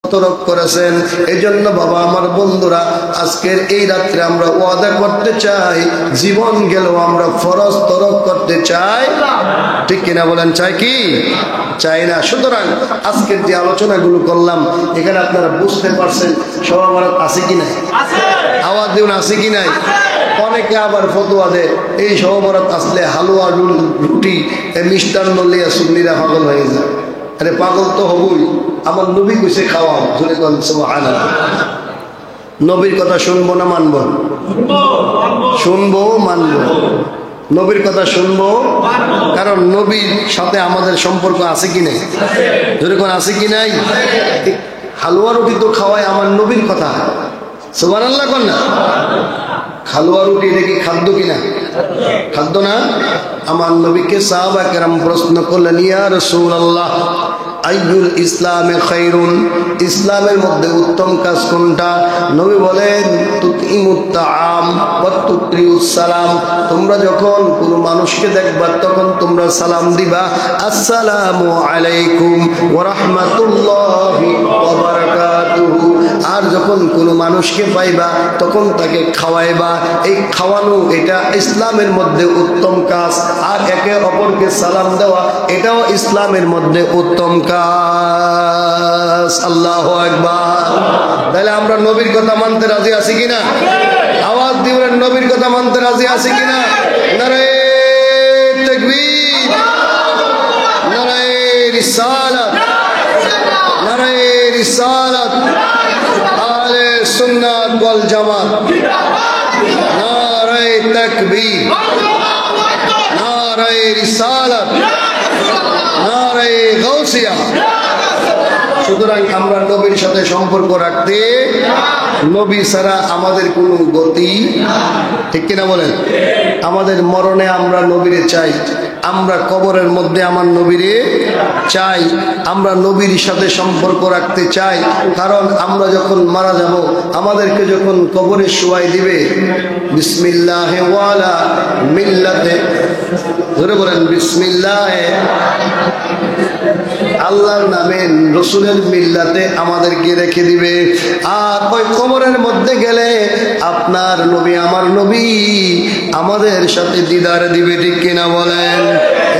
তরক করেছেন। এজন্য বাবা আমার বন্ধুরা, আজকের এই রাত্রে আমরা ওয়াদা করতে চাই, জীবন গেলেও আমরা ফরজ তরক করতে চাই, ঠিক কিনা বলেন? চাই কি চাই না? সুতরাং আজকের যে আলোচনাগুলো করলাম এখানে আপনারা বুঝতে পারছেন সবার বরাত আছে কি নাই? আওয়াজ দিন আছে কি নাই? অনেকে আবার ফতোয়া দেয় এই সব বরাত আসলে হালুয়া রুটি মিষ্টান্ন লিয়া সুন্নিরা পাগল হয়ে যায়। আরে পাগল তো হবই, আমার নবী কইছে খাওয়াও, জোরে কোন সুবহানাল্লাহ। নবীর কথা শুনবো না মানবো? শুনবো, মানবো। নবীর কথা শুনবো, কারণ নবীর সাথে আমাদের সম্পর্ক আছে কি নাই? জোরে কোন আছে কি নাই? হালুয়া রুটি তো খাওয়ায় আমার নবীর কথা, সুবহানাল্লাহ কোন না? হালুয়া রুটি এটা কি খাদ্য কিনা? খাদ্য না? আমার নবীকে সাহাবা কেরাম প্রশ্ন করলেন, ইয়া রাসূলুল্লাহ আইয়ুল ইসলামে খায়রুন, ইসলামের মধ্যে উত্তম কাজ কোনটা? নবী বলেন তুতিমুত তাআম ওয়া তুকরিউস সালাম, তোমরা যখন কোনো মানুষকে দেখবা তখন তোমরা সালাম দিবা, আসসালামু আলাইকুম ওয়া রাহমাতুল্লাহি ওয়া বারাকাতুহু। আর যখন কোনো মানুষকে পাইবা তখন তাকে খাওয়াইবা। এই খাওয়ানো এটা ইসলামের মধ্যে উত্তম কাজ, আর একে অপরকে সালাম দেওয়া এটাও ইসলামের মধ্যে উত্তম কাজ। আল্লাহু আকবার। তাহলে আমরা নবীর কথা মানতে রাজি আছি কিনা? আওয়াজ দিবেন, নবীর কথা মানতে রাজি আছি কিনা? নারে তাকবীর, নারে রিসালাত, নারে রিসালাত, আহলে সুন্নাত ওয়াল জামাত, নারে তাকবীর, নারে রিসালাত, নারে গাউসিয়া। সুতরাং আমরা নবীর সাথে সম্পর্ক রাখতে, নবী ছাড়া আমাদের কোনো গতি, ঠিক কিনা বলেন? আমাদের মরণে আমরা নবীরে চাই, আমরা কবরের মধ্যে আমার নবীরে চাই, আমরা নবীর সাথে সম্পর্ক রাখতে চাই। কারণ আমরা যখন মারা যাব, আমাদেরকে যখন কবরে শোয়াই দিবে, বিসমিল্লাহে ওয়ালা মিল্লাতে, ধরে বলেন বিসমিল্লাহে, আল্লাহর নামে রসুলের মিল্লাতে আমাদেরকে রেখে দিবে। আর ওই কবরের মধ্যে গেলে আপনার নবী আমার নবী আমাদের সাথে দিদার দিবে, ঠিক কিনা বলেন?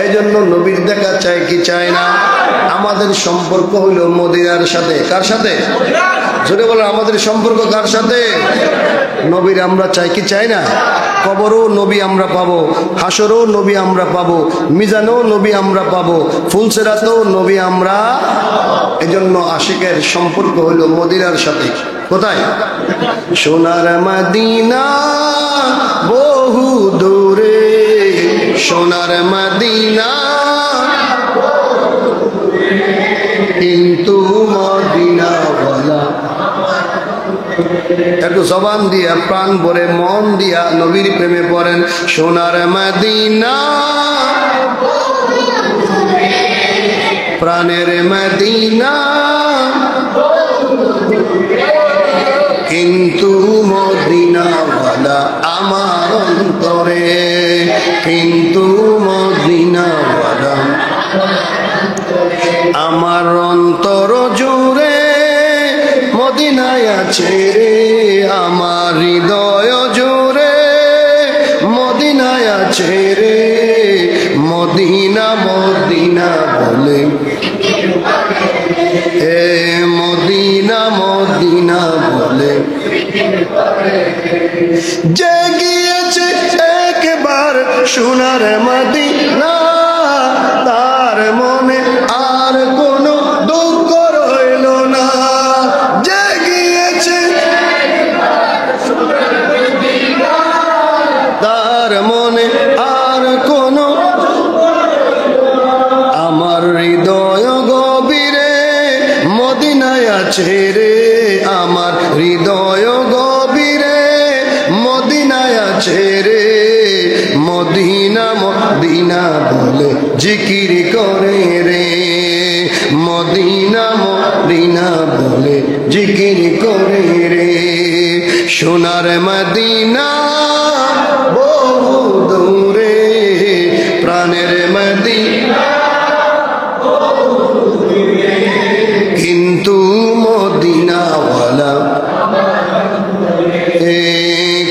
এই জন্য নবীর দেখা চাই কি চাই না? আমাদের সম্পর্ক হইল মদিনার সাথে। কার সাথে? জোরে বলেন, আমাদের সম্পর্ক কার সাথে? নবীর আমরা চাই কি চাই না? কবরও নবী আমরা পাবো, হাসরও নবী আমরা পাবো, মিজানও নবী আমরা পাবো, ফুলসেরাতেও নবী আমরা। এজন্য আশিকের সম্পর্ক হইল মদিনার সাথে। কোথায়? সোনার মদিনা বহু দূরে, সোনার মদিনা কিন্তু মদিনাওয়ালা। একটু জবান দিয়া, প্রাণ ভরে, মন দিয়া নবীর প্রেমে পড়েন, সোনার মদিনা প্রাণের মদিনা কিন্তু মদিনাওয়ালা আমার অন্তরে, কিন্তু মদিনাওয়ালা আমার অন্তর জুড়ে মদিনায় আছে রে, আমার হৃদয় জুড়ে মদিনায় আছে রে, মদিনা মদিনা বলে এ মদিনা মদিনা বলে। যে গিয়েছে একবার সোনার মদিনা, তার মনে আর কোনো দুঃখ রইল না। যে গিয়েছে তার মনে আর কোনো, আমার হৃদয় গভীরে মদিনায় আছে রে, আমার হৃদয় গভীরে মদিনায় আছে রে, মদিনা মদিনা বলে জিকির করে রে, মদিনা মদিনা বলে জিকির করে রে। সোনার মদিনা বহু দূরে, প্রাণের মদিনা কিন্তু মদিনাওয়ালা,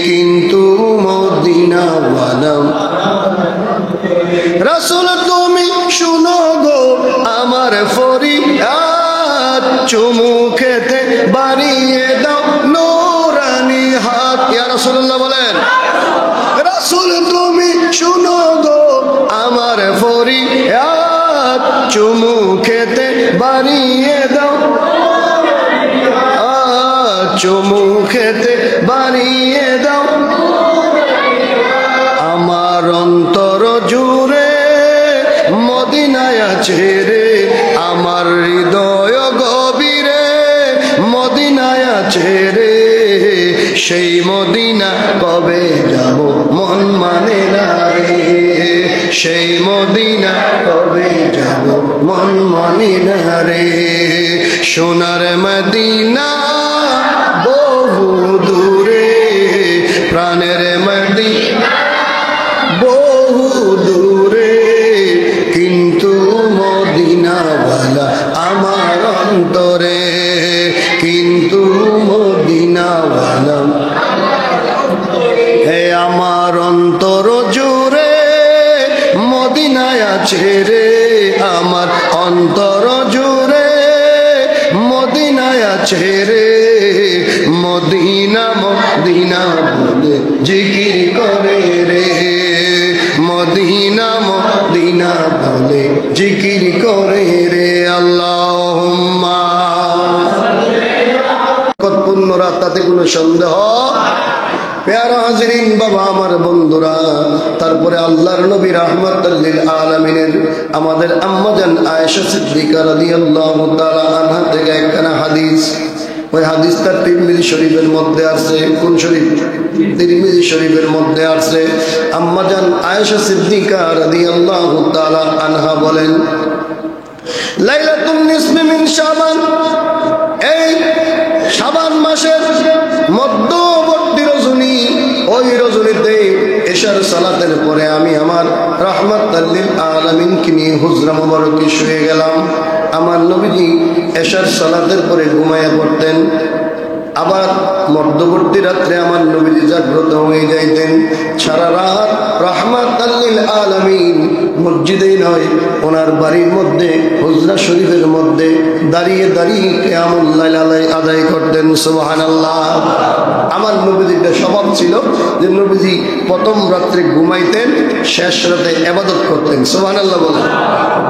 কিন্তু মদিনাওয়ালা। রাসূল তুমি শুনো গো আমার ফরিয়াদ, চুমু খেতে বাড়িয়ে দাও নূরানি হাত। ইয়া রাসূলুল্লাহ বলেন, রাসূল তুমি শুনো গো আমার ফরিয়াদ, চুমু খেতে বাড়িয়ে দাও, চুমু খেতে বাড়িয়ে দাও। আমার অন্তর জুড়ে মদিনায় আছে রে, আমার হৃদয় গভীরে মদিনায় আছে রে, সেই মদিনা কবে যাব মন মানে না রে, সেই মদিনা কবে যাব মন মানে না রে। সোনার মদিনা বহু দূরে, প্রাণের মদিনা বহু দূরে, কিন্তু মদিনাওয়ালা আমার অন্তরে, কিন্তু মদিনাওয়ালা। হে আমার অন্তর জুড়ে মদিনায় আছে রে, আমার অন্তর জুড়ে মদিনায় আছে রে, মদিনা মদিনা বলে জিকির করে রে, মদিনা মদিনা বলে জিকির করে রে। আল্লাহুম্মা পূর্ণ রাত, তাতে কোনো সন্দেহ। প্যারা হাজরিন বাবা আমার বন্ধুরা, তারপরে আল্লাহর নবী রাহমাতুল লিল আলামিনের আমাদের আম্মাজান আয়েশা সিদ্দিকা রাদিয়াল্লাহু তাআলা আনহা থেকে একখানা হাদিস, ওই হাদিসটা তিরমিজি শরীফের মধ্যে আছে। কোন শরীফ? তিরমিজি শরীফের মধ্যে আছে। আম্মাজান আয়েশা সিদ্দিকা রাদিয়াল্লাহু তাআলা আনহা বলেন, লাইলাতুন নিসফি মিন শাবান, এই শাবান মাসের মধ্যবর্তী রজনী, ওই রজনীতে এশার সালাতের পরে আমি আমার রাহমাতুল লিল আলামিনকে নিয়ে হুজরা মুবারকে শুয়ে গেলাম। আমার নবীজি এশার সালাতের পরে ঘুমায়ে পড়তেন, আবার মধ্যবর্তী রাত্রে আমার নবীজি জাগ্রত হয়ে যাইতেন। সারা রাত রাহমাতুল লিল আলামিন মসজিদেই নয়, ওনার বাড়ির মধ্যে হুজরা শরীফের মধ্যে দাঁড়িয়ে দাঁড়িয়ে কিয়ামুল লাইল আদায় করতেন। সুবহানাল্লাহ। আমার নবীজির স্বভাব ছিল যে নবীজি প্রথম রাত্রে ঘুমাইতেন, শেষ রাতে ইবাদত করতেন। সুবহানাল্লাহ বলেন।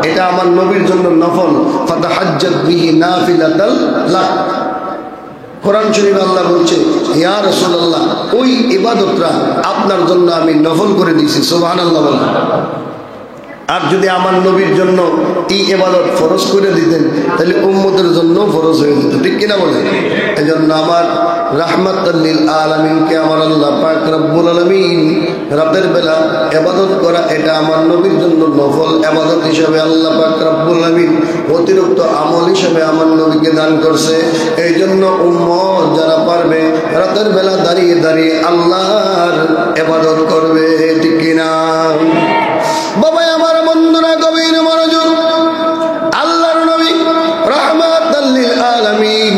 এটা আমার নবীর জন্য নফল, ফাতাহাজ্জাত বিহি নাফিলাতাল লাক। কোরআন শরীফে আল্লাহ বলছে, ইয়া রাসূলুল্লাহ, ওই ইবাদতরা আপনার জন্য আমি নফল করে দিয়েছি। সুবহানাল্লাহ বলেন। আর যদি আমার নবীর জন্য এই ইবাদত ফরজ করে দিতেন, তাহলে উম্মতের জন্য ফরজ হয়ে যেত, ঠিক কিনা বলেন? এজন্য আমার রাহমাতুল লিল আলামিনকে আমার আল্লাহ পাক রব্বুল আলামিন রাতের বেলা ইবাদত করা, এটা আমার নবীর জন্য নফল ইবাদত হিসেবে আল্লাহ পাক রব্বুল আলামিন অতিরিক্ত আমল হিসেবে আমার নবীকে দান করছে। এই জন্য উম্মত যারা পারবে রাতের বেলা দাঁড়িয়ে দাঁড়িয়ে আল্লাহর ইবাদত করবে, ঠিক কিনা? বাবা আমার বন্ধুরা, গভীর মনোযোগ। আল্লাহর নবী রাহমাতুল লিল আলামিন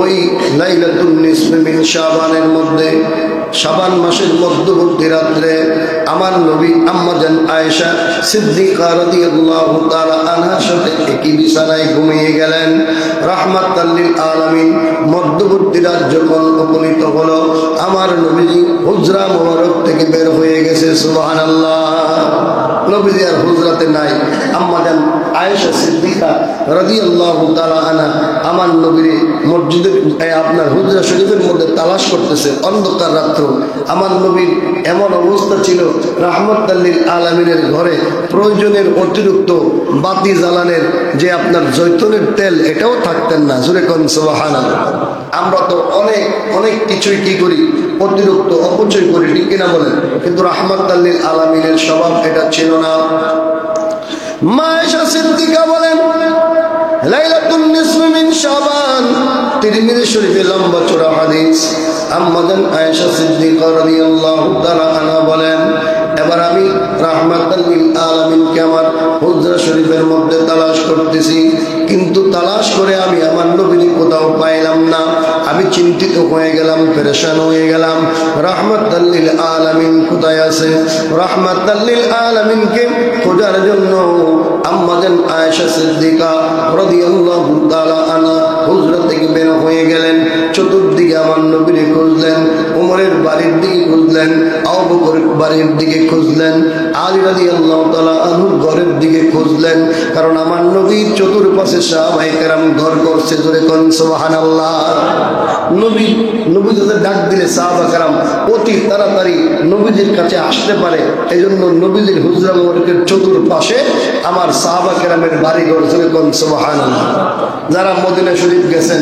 ওই লাইলাতুন নিসফি মিন শাবানের মধ্যে, শাবান মাসের মধ্যবর্তী রাত্রে আমার নবী আম্মাজান আয়েশা সিদ্দিকা রাদিয়াল্লাহু তাআলা আনহার সাথে একই বিছানায় ঘুমিয়ে গেলেন। রাহমাতুল লিল আলামিন মধ্যবর্তী রাত যখন উপনীত হলো, আমার নবীজি হুজরা মোবারক থেকে বের হয়ে গেছে। সুবহানাল্লাহ। নবীজি আর হুজরাতে নাই। আম্মাজান আয়েশা সিদ্দিকা রাদিয়াল্লাহু তাআলা আনহা আমার নবীর মসজিদের আপনার হুজরা শরীফের মধ্যে তালাশ করতেছে অন্ধকার রাত্র। আমার নবীর এমন অবস্থা ছিল, রাহমাতুল লিল আলামিনের ঘরে প্রয়োজনের অতিরিক্ত বাতি জ্বালানের যে আপনার জৈতুনের তেল, এটাও থাকতেন না। জোরে কোন সুবহানাল্লাহ। আমরা তো অনেক অনেক কিছুই কি করি, অতিরিক্ত অপচয় করি, ঠিক কিনা বলেন? কিন্তু রাহমাতুল লিল আলামিনের স্বভাব এটা ছিল না। মা আয়েশা সিদ্দিকা বলেন, লাইলাতুন নিসফি মিন শাবান, তিরমিজি শরীফে লম্বা চড়া হাদিস। আম্মাজান আয়েশা সিদ্দিকা রাদিয়াল্লাহু তাআলা আনহা বলেন, এবার আমি রাহমাতুল লিল আলামিনকে আমার হুজরা শরীফের মধ্যে তালাশ করতেছি, কিন্তু তালাশ করে আমি আমার নবীকে কোথাও পাইলাম চিন্তিত হয়ে গেলাম, পেরেশান হয়ে গেলাম। রাহমাতাল লিল আলামিন কোথায় আছে? রাহমাতাল লিল আলামিনকে খোঁজার জন্য আম্মাজান আয়েশা সিদ্দিকা রাদিয়াল্লাহু তাআলা আনহা হুজরা থেকে বের হয়ে গেলেন। চতুর্দিকে আমার নবীকে খুঁজলেন, ওমরের বাড়ির দিকে খুঁজলেন, আবু বকরের বাড়ির দিকে খুঁজলেন, আলী রাদিয়াল্লাহু তাআলা আনহুর ঘরের দিকে খুঁজলেন। কারণ আমার নবীর চতুর্পাশে সাহাবায়ে কেরাম ঘর করছে। জোরে কোন সুবহানাল্লাহ। নবী যাদের ডাক দিলে সাহাবা কেরাম অতি তাড়াতাড়ি নবীজির কাছে আসতে পারে। এই জন্য নবীজির হুজরা মোবারকের চতুর্পাশে আমার সাহাবা কেরামের বাড়ি ঘর। জোরে কোন সুবহানাল্লাহ। যারা মদিনা শরীফ গেছেন,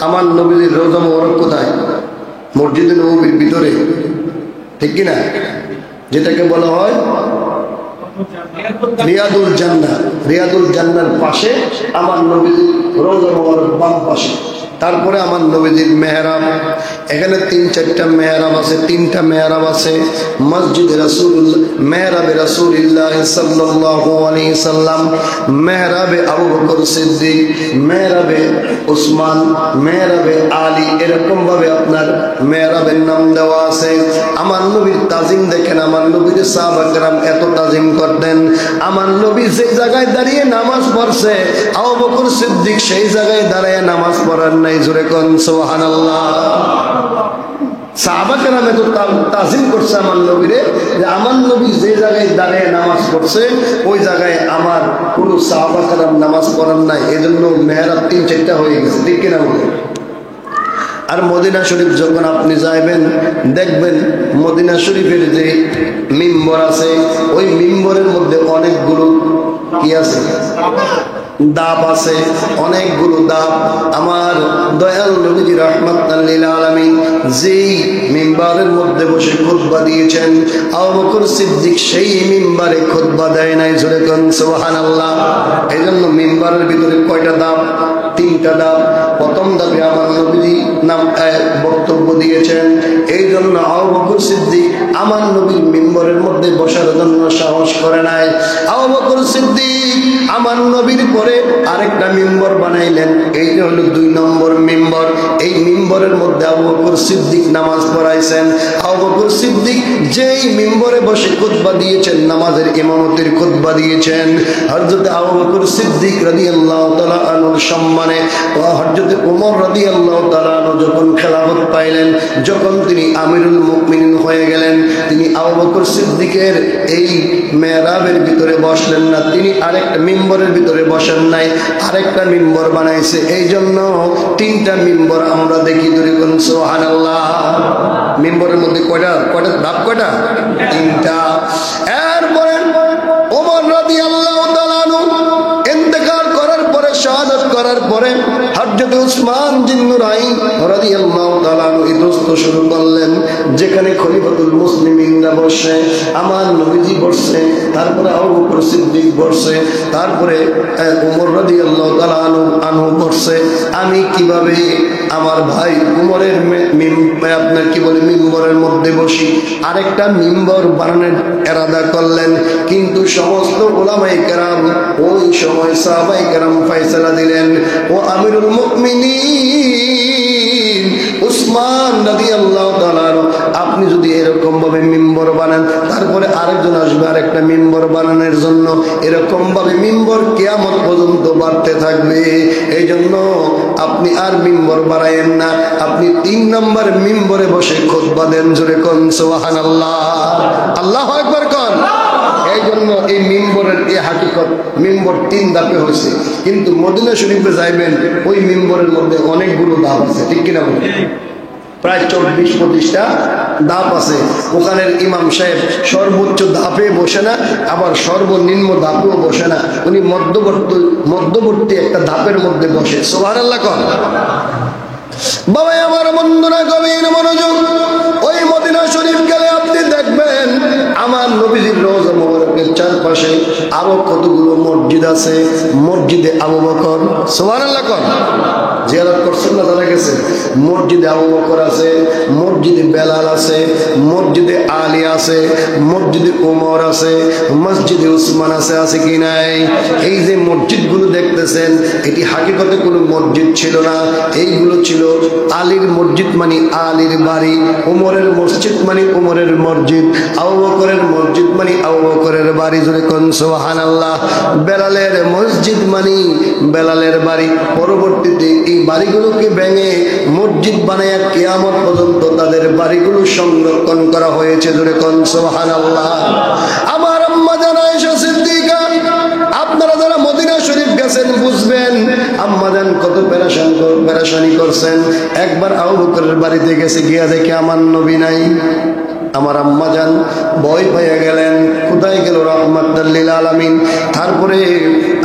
আমার নবীজির রওজা মোবারক কোথায়? মসজিদে নববীর ভিতরে, ঠিক কিনা? যেটাকে বলা হয় রিয়াদুল জান্নাহ। রিয়াদুল জান্নাহর পাশে আমার নবীজির রওজা মোবারক বাম পাশে। তারপরে আমার নবীজির মেহরাব। এখানে 3-4টা মেহরাব আছে, 3টা মেহরাব আছে। মসজিদে রাসূলুল্লাহ, মেহরাবে রাসূলুল্লাহ সাল্লাল্লাহু আলাইহি সাল্লাম, মেহরাবে আবু বকর সিদ্দিক, মেহরাবে উসমান, মেহরাবে আলী, এরকম ভাবে আপনার মেহরাবের নাম দেওয়া আছে। আমার নবীর তাজিম দেখেন, আমার নবীর সাহাবা কেরাম এত তাজিম করতেন। আমার নবী যে জায়গায় দাঁড়িয়ে নামাজ পড়ছে, আবু বকর সিদ্দিক সেই জায়গায় দাঁড়িয়ে নামাজ পড়ার নাই। জোরে কোন সুবহানাল্লাহ। সাহাবা কেরাম এত তাজিম করছে আমার নবীরে, যে আমার নবী যে জায়গায় দাঁড়িয়ে নামাজ পড়ছে ওই জায়গায় আমার কোন সাহাবা কেরাম নামাজ পড়ার নাই। এজন্য মেহরাব 3-4টা হয়ে গেছে, ঠিক কিনা বলে? আর মদিনা শরীফ যখন আপনি যাইবেন, দেখবেন মদিনা শরীফের যে মিম্বর আছে, ওই মিম্বরের মধ্যে অনেকগুলো কি আছে? দাব আছে, অনেকগুলো দাব। আমার দয়াল নবীজি রাহমাতাল লিল আলামিন যেই মিম্বরের মধ্যে বসে খুতবা দিয়েছেন, আবু বকর সিদ্দিক সেই মিম্বরে খুতবা দেয় নাই। জোরে কোন সুবহানাল্লাহ। এইজন্য মিম্বরের ভিতরে কয়টা দাব? 3টা দাব। প্রথম দাবে আমার নবীজি বক্তব্য দিয়েছেন। এই জন্য আবু বকর সিদ্দিক আমার নবীর মিম্বরের মধ্যে বসার জন্য সাহস করে নাই। আবু বকর সিদ্দিক আমার নবীর পরে আরেকটা মিম্বর বানাইলেন। এইটা হলো 2 নম্বর মিম্বর। এই মিম্বরের মধ্যে আবু বকর সিদ্দিক নামাজ পড়াইছেন। আবু বকর সিদ্দিক যেই মিম্বরে বসে খুতবা দিয়েছেন, নামাজের ইমামতির খুতবা দিয়েছেন, হযরত আবু বকর সিদ্দিক রাদিয়াল্লাহু তাআলা আনহুর সম্মানে হযরত ওমর রাদিয়াল্লাহু তাআলা আনহু যখন খেলাফত পাইলেন, যখন তিনি আমিরুল মুমিনিন হয়ে গেলেন, তিনি আবু বকর সিদ্দিকের এই মেহরাবের ভিতরে বসলেন না, তিনি আরেকটা মিম্বরের ভিতরে বসেন নাই, আরেকটা মিম্বর বানাইছে। এই জন্য 3টা মিম্বর আমরা দেখি। ধরে কোন সুবহানাল্লাহ। মিম্বরের মধ্যে কয়টা ধাপ? কয়টা? 3টা। এরপরে ওমর রাদিয়াল্লাহু তাআলা আনহু ইন্তেকাল করার পরে, শাহাদাত করার পরে হযরত উসমান জিন্নুরাইন রাদিয়াল্লাহু তাআলা আনহু ইতস্ত শুরু করলেন। যেখানে খলিফাতুল মুসলিমিনরা বসে, আমার নবীজি বসছে, তারপরে আবু বকর সিদ্দিক বসছে, তারপরে ওমর রাদিয়াল্লাহু তাআলা আনহু বসছে। আমি কিভাবে আমার ভাই উমরের আপনার কি বলে মিম্বরের মধ্যে বসি? আরেকটা মিম্বর বানানোর ইরাদা করলেন। কিন্তু সমস্ত উলামায়ে কেরাম ওই সময় সাহাবায়ে কেরাম ফয়সালা দিলেন, ও আমিরুল মুমিনিন উসমান রাদিয়াল্লাহু তাআলা, আপনি যদি এরকম ভাবে মিম্বর বানান, তারপরে আরেকজন আসবে আরেকটা মিম্বর বানানোর জন্য, এরকম ভাবে মিম্বর কিয়ামত পর্যন্ত বাড়তে থাকবে। এই জন্য আপনি আর মিম্বর বাড়ায়েন না, আপনি 3 নম্বর মিম্বরে বসে খুতবা দেন। জোরে কোন সুবহানাল্লাহ। আল্লাহু আকবার কোন। এই জন্য এই মিম্বরের এই হাকিকত, মিম্বর 3 ধাপে হয়েছে। কিন্তু মদিনা শরীফে যাইবেন, ওই মিম্বরের মধ্যে অনেকগুলো ধাপ আছে, ঠিক কিনা বলেন? প্রায় 24-25টা ধাপ আছে। ওখানের ইমাম সাহেব সর্বোচ্চ ধাপে বসে না, আবার সর্বনিম্ন ধাপেও বসে না, উনি মধ্যবর্তী একটা ধাপের মধ্যে বসে। সুবহানাল্লাহ কোন। বাবা আমার বন্ধুরা, গভীর মনোযোগ। ওই মদিনা শরীফ গেলে আপনি দেখবেন আমার নবীজির রওজা মোবারকের চারপাশে আরো কতগুলো মসজিদ আছে। মসজিদে আবু বকর, সুবহানাল্লাহ কোন। জিয়ারত করছেন না? যারা গেছে মসজিদে আবু বকর আছে, মসজিদে বেলাল আছে, মসজিদে আলী আছে, মসজিদে ওমর আছে, মসজিদে উসমান আছে কি নাই? এই যে মসজিদগুলো দেখতেছেন, এটি হাকিকতে কোনো মসজিদ ছিল না, এইগুলো ছিল আলীর মসজিদ মানে আলীর বাড়ি, ওমরের মসজিদ মানে ওমরের মসজিদ, আবু বকরের মসজিদ মানে আবু বকরের বাড়ি। জোরে কোন সুবহানাল্লাহ। বেলালের মসজিদ মানে বেলালের বাড়ি। পরবর্তীতে এই বাড়িগুলোকে ভেঙে মসজিদ বানায় কিয়ামত পর্যন্ত তাদের বাড়িগুলো সংরক্ষণ করা হয়েছে। জোরে কোন সুবহানাল্লাহ। আমার আম্মা জান আয়েশা সিদ্দিকা, আপনারা যারা মদিনা শরীফ গেছেন বুঝবেন আম্মা জান কত পেরেশানি করছেন। একবার আবু বকরের বাড়িতে গেছে, গিয়া দেখে আমার নবী নাই। আমার আম্মা জান ভয় পেয়ে গেলেন, কোথায় গেল রাহমাতুল লিল আলামিন। তারপরে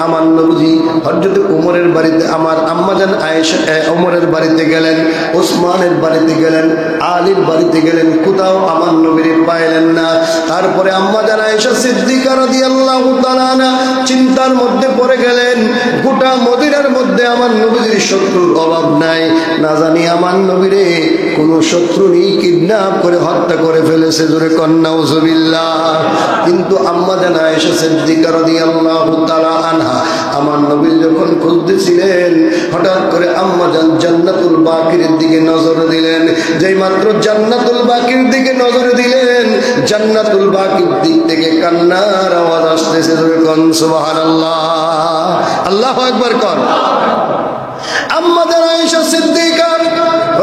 আমার নবী হযরত ওমরের বাড়িতে, আমার আম্মা জান আয়েশা ওমরের বাড়িতে গেলেন, ওসমানের বাড়িতে গেলেন, আলীর বাড়িতে গেলেন, কোথাও আমার নবীরে পাইলেন না। তারপরে আম্মা জান আয়েশা সিদ্দিকা রাদিয়াল্লাহু তাআলা আনহা চিন্তার মধ্যে পড়ে গেলেন, গোটা মদিনার মধ্যে আমার নবীর শত্রুর অভাব নাই, না জানি আমার নবীরে কোন শত্রু নিয়ে কিডন্যাপ করে হত্যা করে ফেলেছে। জোরে কন্যা নাউজুবিল্লাহ। কিন্তু আম্মা জান আয়েশা সিদ্দিকা রাদিয়াল্লাহু তাআলা আনহা আমার নবী যখন খুঁজতেছিলেন, হঠাৎ করে আম্মা জান জান্নাতুল বাকির দিকে নজর দিলেন। যেই মাত্র জান্নাতুল বাকির দিকে নজর দিলেন, জান্নাতুল বাকির দিক থেকে কান্নার আওয়াজ আসতেছে। জোরে কোন সুবহানাল্লাহ। আল্লাহু আকবার কর। আম্মা জান আয়েশা সিদ্দিকা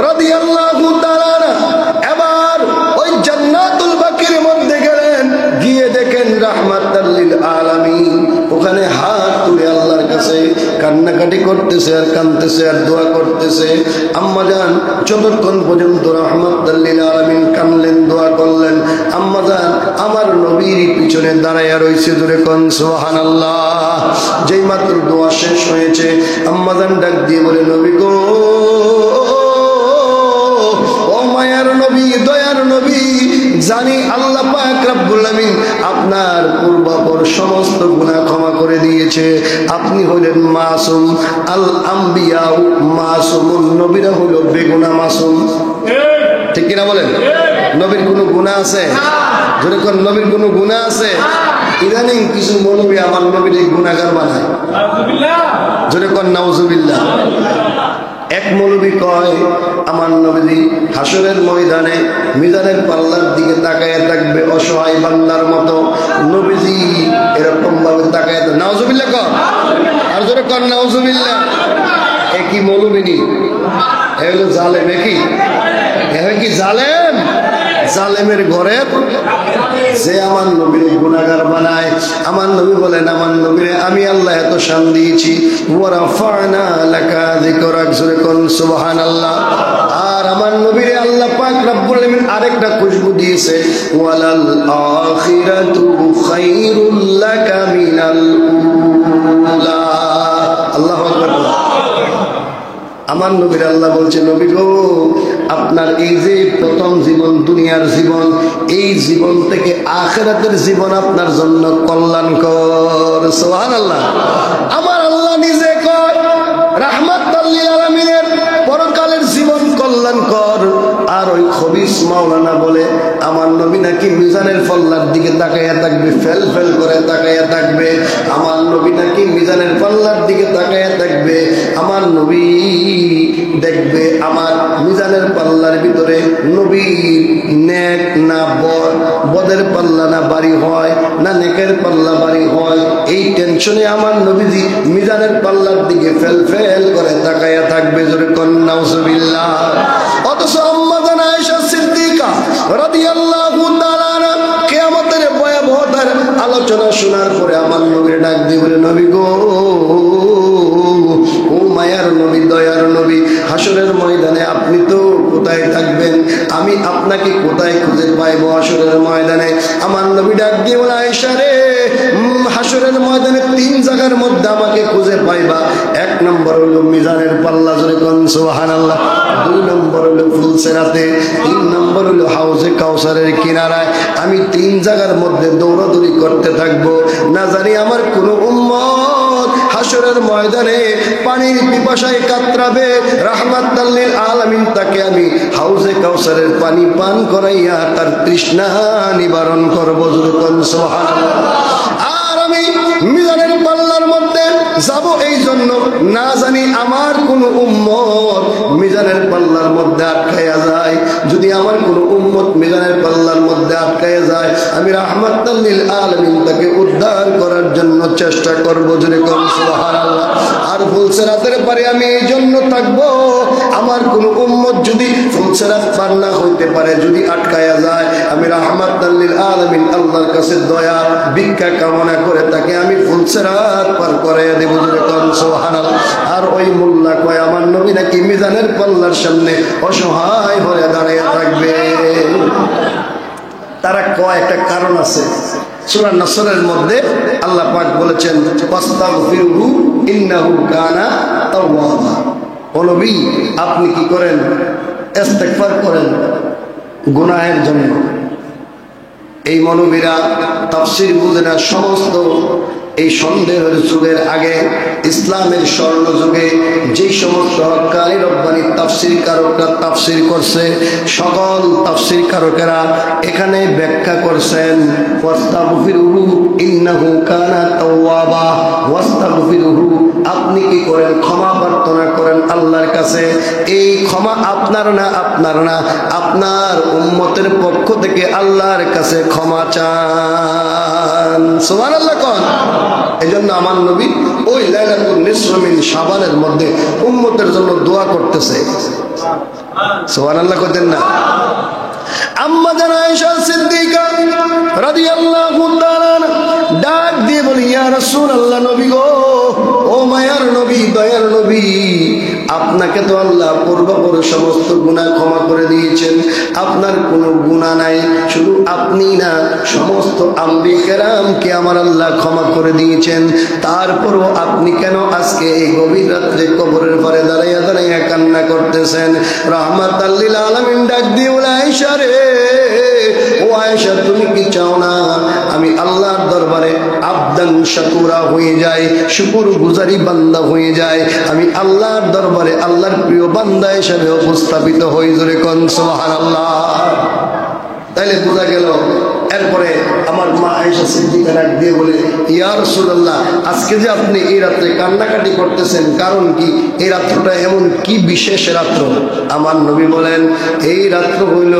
রাদিয়াল্লাহু তাআলা এবার ওই জান্নাতুল বাকির মধ্যে গেলেন, গিয়ে দেখেন রাহমাতুল লিল আলামিন ওখানে হাত তুলে আল্লাহর কাছে কান্নাকাটি করতেছে আর কাঁদতেছে আর দোয়া করতেছে। আম্মা জান যতক্ষণ পর্যন্ত রাহমাতুল লিল আলামিন কানলেন, দোয়া করলেন, আম্মা জান আমার নবীর পিছনে দাঁড়াইয়া রইছে। জোরে কোন সুবহানাল্লাহ। যেই মাত্র দোয়া শেষ হয়েছে, আম্মা জান ডাক দিয়ে বলে, নবী গো, ও মায়ার নবী, দয়ার নবী, জানি আল্লাহ পাক রব্বুল আলামিন আপনার পূর্বাপর সমস্ত গুনাহ ক্ষমা করে দিয়েছে। আপনি হলেন মাসুম, আল আম্বিয়া মাসুমুন, নবীরা হলো বেগুনাহ মাসুম। ঠিক কিনা বলেন? নবীর কোনো গুনাহ আছে? জোরে কোন নবীর কোনো গুনাহ আছে? ইদানিং কিছু মৌলবী আমার নবীর গুনাহগার বানায়। জোরে কোন নাউজুবিল্লাহ। এক মৌলবী কয় আমার নবী হাসরের ময়দানে মিজানের পাল্লার দিকে তাকায় থাকবে অসহায় বান্দার মতো। নবীজি এরকম ভাবে তাকায়, নাউজুবিল্লাহ কর, আর জোরে কর নাউজুবিল্লাহ। একই মৌলবী নি, এ হলো জালেম। একই কি জালেম? জালেমের ঘরে যে আমার নবীর গুনাহগার বানায়। আমার নবী বলেন, আমার নবীরে আমি আল্লাহ এত শান দিয়েছি, ওয়া রাফা'না লাকা যিকরাক, জোরে কোন সুবহানাল্লাহ। আর আমার নবীরে আল্লাহ পাক রব্বুল আলামিন আরেকটা খুশবু দিয়েছে, ওয়ালাল আখিরাতু খায়রুল লাকা মিনাল উলা। আল্লাহু আকবার। আমার নবীর আল্লাহ বলছে, নবী গো, আপনার এই যে প্রথম জীবন দুনিয়ার জীবন, এই জীবন থেকে আখিরাতের জীবন আপনার জন্য কল্যাণকর। সুবহানাল্লাহ। আমার আল্লাহ নিজে কয় রাহমাতুল লিল আলামিনের পরকালের জীবন কল্যাণকর। আর ওই খবিস মাওলানা বলে আমার নবী নাকি মিজানের পাল্লার দিকে তাকাইয়া থাকবে, ফেল ফেল করে তাকাইয়া থাকবে। আমার নবী নাকি মিজানের পাল্লার দিকে তাকাইয়া থাকবে। আমার নবী দেখবে আমার মিজানের পাল্লার ভিতরে নবীর নেক না বদ, বদের পাল্লা না বাড়ি হয় না নেকের পাল্লা বাড়ি হয়, এই টেনশনে আমার নবীজি মিজানের পাল্লার দিকে ফেল ফেল করে তাকাইয়া থাকবে। জোরে কোন নাউজুবিল্লাহ। অথচ আম্মা জান আয়েশা সিদ্দিকা রাদিয়াল্লাহু তাআলা আনহা কিয়ামতের ভয়াবহতার আলোচনা শোনার পরে আমার নবীর ডাক দিয়ে বলে, নবী গো, ও মায়ার নবী, দয়ার নবী, হাসরের ময়দানে আপনি তো কোথায় থাকবেন? আমি আপনাকে কোথায় খুঁজে পাইব হাসরের ময়দানে? আমার নবী ডাক দিয়ে বলে, আয়েশা রে, হাসরের ময়দানে তিন জায়গার মধ্যে আমাকে খুঁজে পাইবা। এক নম্বর হলো মিজানের পাল্লা, জোরে কোন সুবহানাল্লাহ। দুই নম্বর হলো ফুলসেরাতে, তিন নম্বর হলো হাউজে কাউসারের কিনারায়। আমি তিন জায়গার মধ্যে দৌড়াদৌড়ি করতে থাকবো, না জানি আমার কোনো উম্মত হাসরের ময়দানে পানির পিপাসায় কাতরাবে, রাহমাতুল লিল আলামিন তাকে আমি হাউজে কাউসারের পানি পান করাইয়া তার তৃষ্ণা নিবারণ করব। সুবহানাল্লাহ। আর আমি মিজানের পাল্লার মধ্যে যাব এই জন্য, না জানি আমার কোন উম্মত মিজানের পাল্লার মধ্যে আটকায়া যায়। যদি আমার কোন উম্মত মিজানের পাল্লার মধ্যে আটকায়া যায়, আমি রাহমাতাল লিল আলামিন তাকে উদ্ধার করার জন্য চেষ্টা করব। জোরে কোন সুবহানাল্লাহ। আর ফুলসিরাতের পারে আমি এই জন্য থাকবো, আমার কোন উম্মত যদি ফুলসিরাত পার না হইতে পারে, যদি আটকায়া যায়, আমি রাহমাতাল লিল আলামিন আল্লাহর কাছে দয়া ভিক্ষা কামনা করে তাকে আমি ফুলসিরাত পার করাইয়া দেব। জোরে কোন সুবহানাল্লাহ। আর ওই মোল্লা কয় আমার নবী নাকি মিজানের পাল্লার সামনে অসহায় হয়ে দাঁড়িয়ে থাকবে। তারা কয় একটা কারণ আছে। সূরা নাসরের মধ্যে আল্লাহ পাক বলেছেন ফাস্তাগফিরহু ইন্নাহু কানা তাওয়াবা। ও নবী, আপনি কি করেন? ইস্তেগফার করেন গুনাহের জন্য। এই মৌলবীরা তাফসীর বুঝে না। সমস্ত এই সন্দেহের যুগের আগে, ইসলামের স্বর্ণ যুগে যেই সমস্ত হক্কানি রব্বানি তাফসীর কারকরা তাফসীর করছে, সকল তাফসীর কারকেরা এখানে ব্যাখ্যা করছেন ওয়াস্তাগফিরুহু ইন্নাহু কানা তাওয়াবা। ওয়াস্তাগফিরুহু, আপনি কি করেন? ক্ষমা প্রার্থনা করেন আল্লাহর কাছে। এই ক্ষমা আপনার না, আপনার উম্মতের পক্ষ থেকে আল্লাহর কাছে ক্ষমা চান। সুবহানাল্লাহ কোন। এজন্য আমার নবী ওই লাইলাতুল নিসফ মিন শাবানের মধ্যে উম্মতের জন্য দোয়া করতেছে। সুবহানাল্লাহ কইতেন না? আম্মা জান আয়েশা সিদ্দিকা রাদিয়াল্লাহু তাআলা ডাক দিয়ে বলি, ইয়া রাসূলুল্লাহ, নবী গো, ও মায়ার নবী, দয়ার নবী, আপনাকে তো আল্লাহ পূর্বপর সমস্ত গুনাহ ক্ষমা করে দিয়েছেন, আপনার কোনো গুনাহ নাই। শুধু আপনি না, সমস্ত আম্বিয়া কেরামকে আমার আল্লাহ ক্ষমা করে দিয়েছেন। তারপরও আপনি কেন আজকে এই গভীর রাত্রে কবরের পারে দাঁড়াইয়া দাঁড়াইয়া কান্না করতেছেন? রাহমাতাল লিল আলামিন ডাক দিয়ে বলে, আয়েশা রে, ও আয়েশা, তুমি কি চাও না আমি আল্লাহর দরবারে আবদান শাকুরা হয়ে যাই, শুকর গুজারি বান্দা হয়ে যায়, আমি আল্লাহর দরবারে আল্লাহর প্রিয় বান্দা হিসেবে উপস্থাপিত হই? জোরে কোন সুবহানাল্লাহ। তাইলে বোঝা গেল। এরপরে আমার মা আয়েশা সিদ্দিকা ডাক দিয়ে বলে, ইয়া রাসূলুল্লাহ, আজকে যে আপনি এই রাত্রে কান্নাকাটি করতেছেন, কারণ কি? এই রাত্রটা এমন কি বিশেষ রাত্র? আমার নবী বলেন, এই রাত্র হইল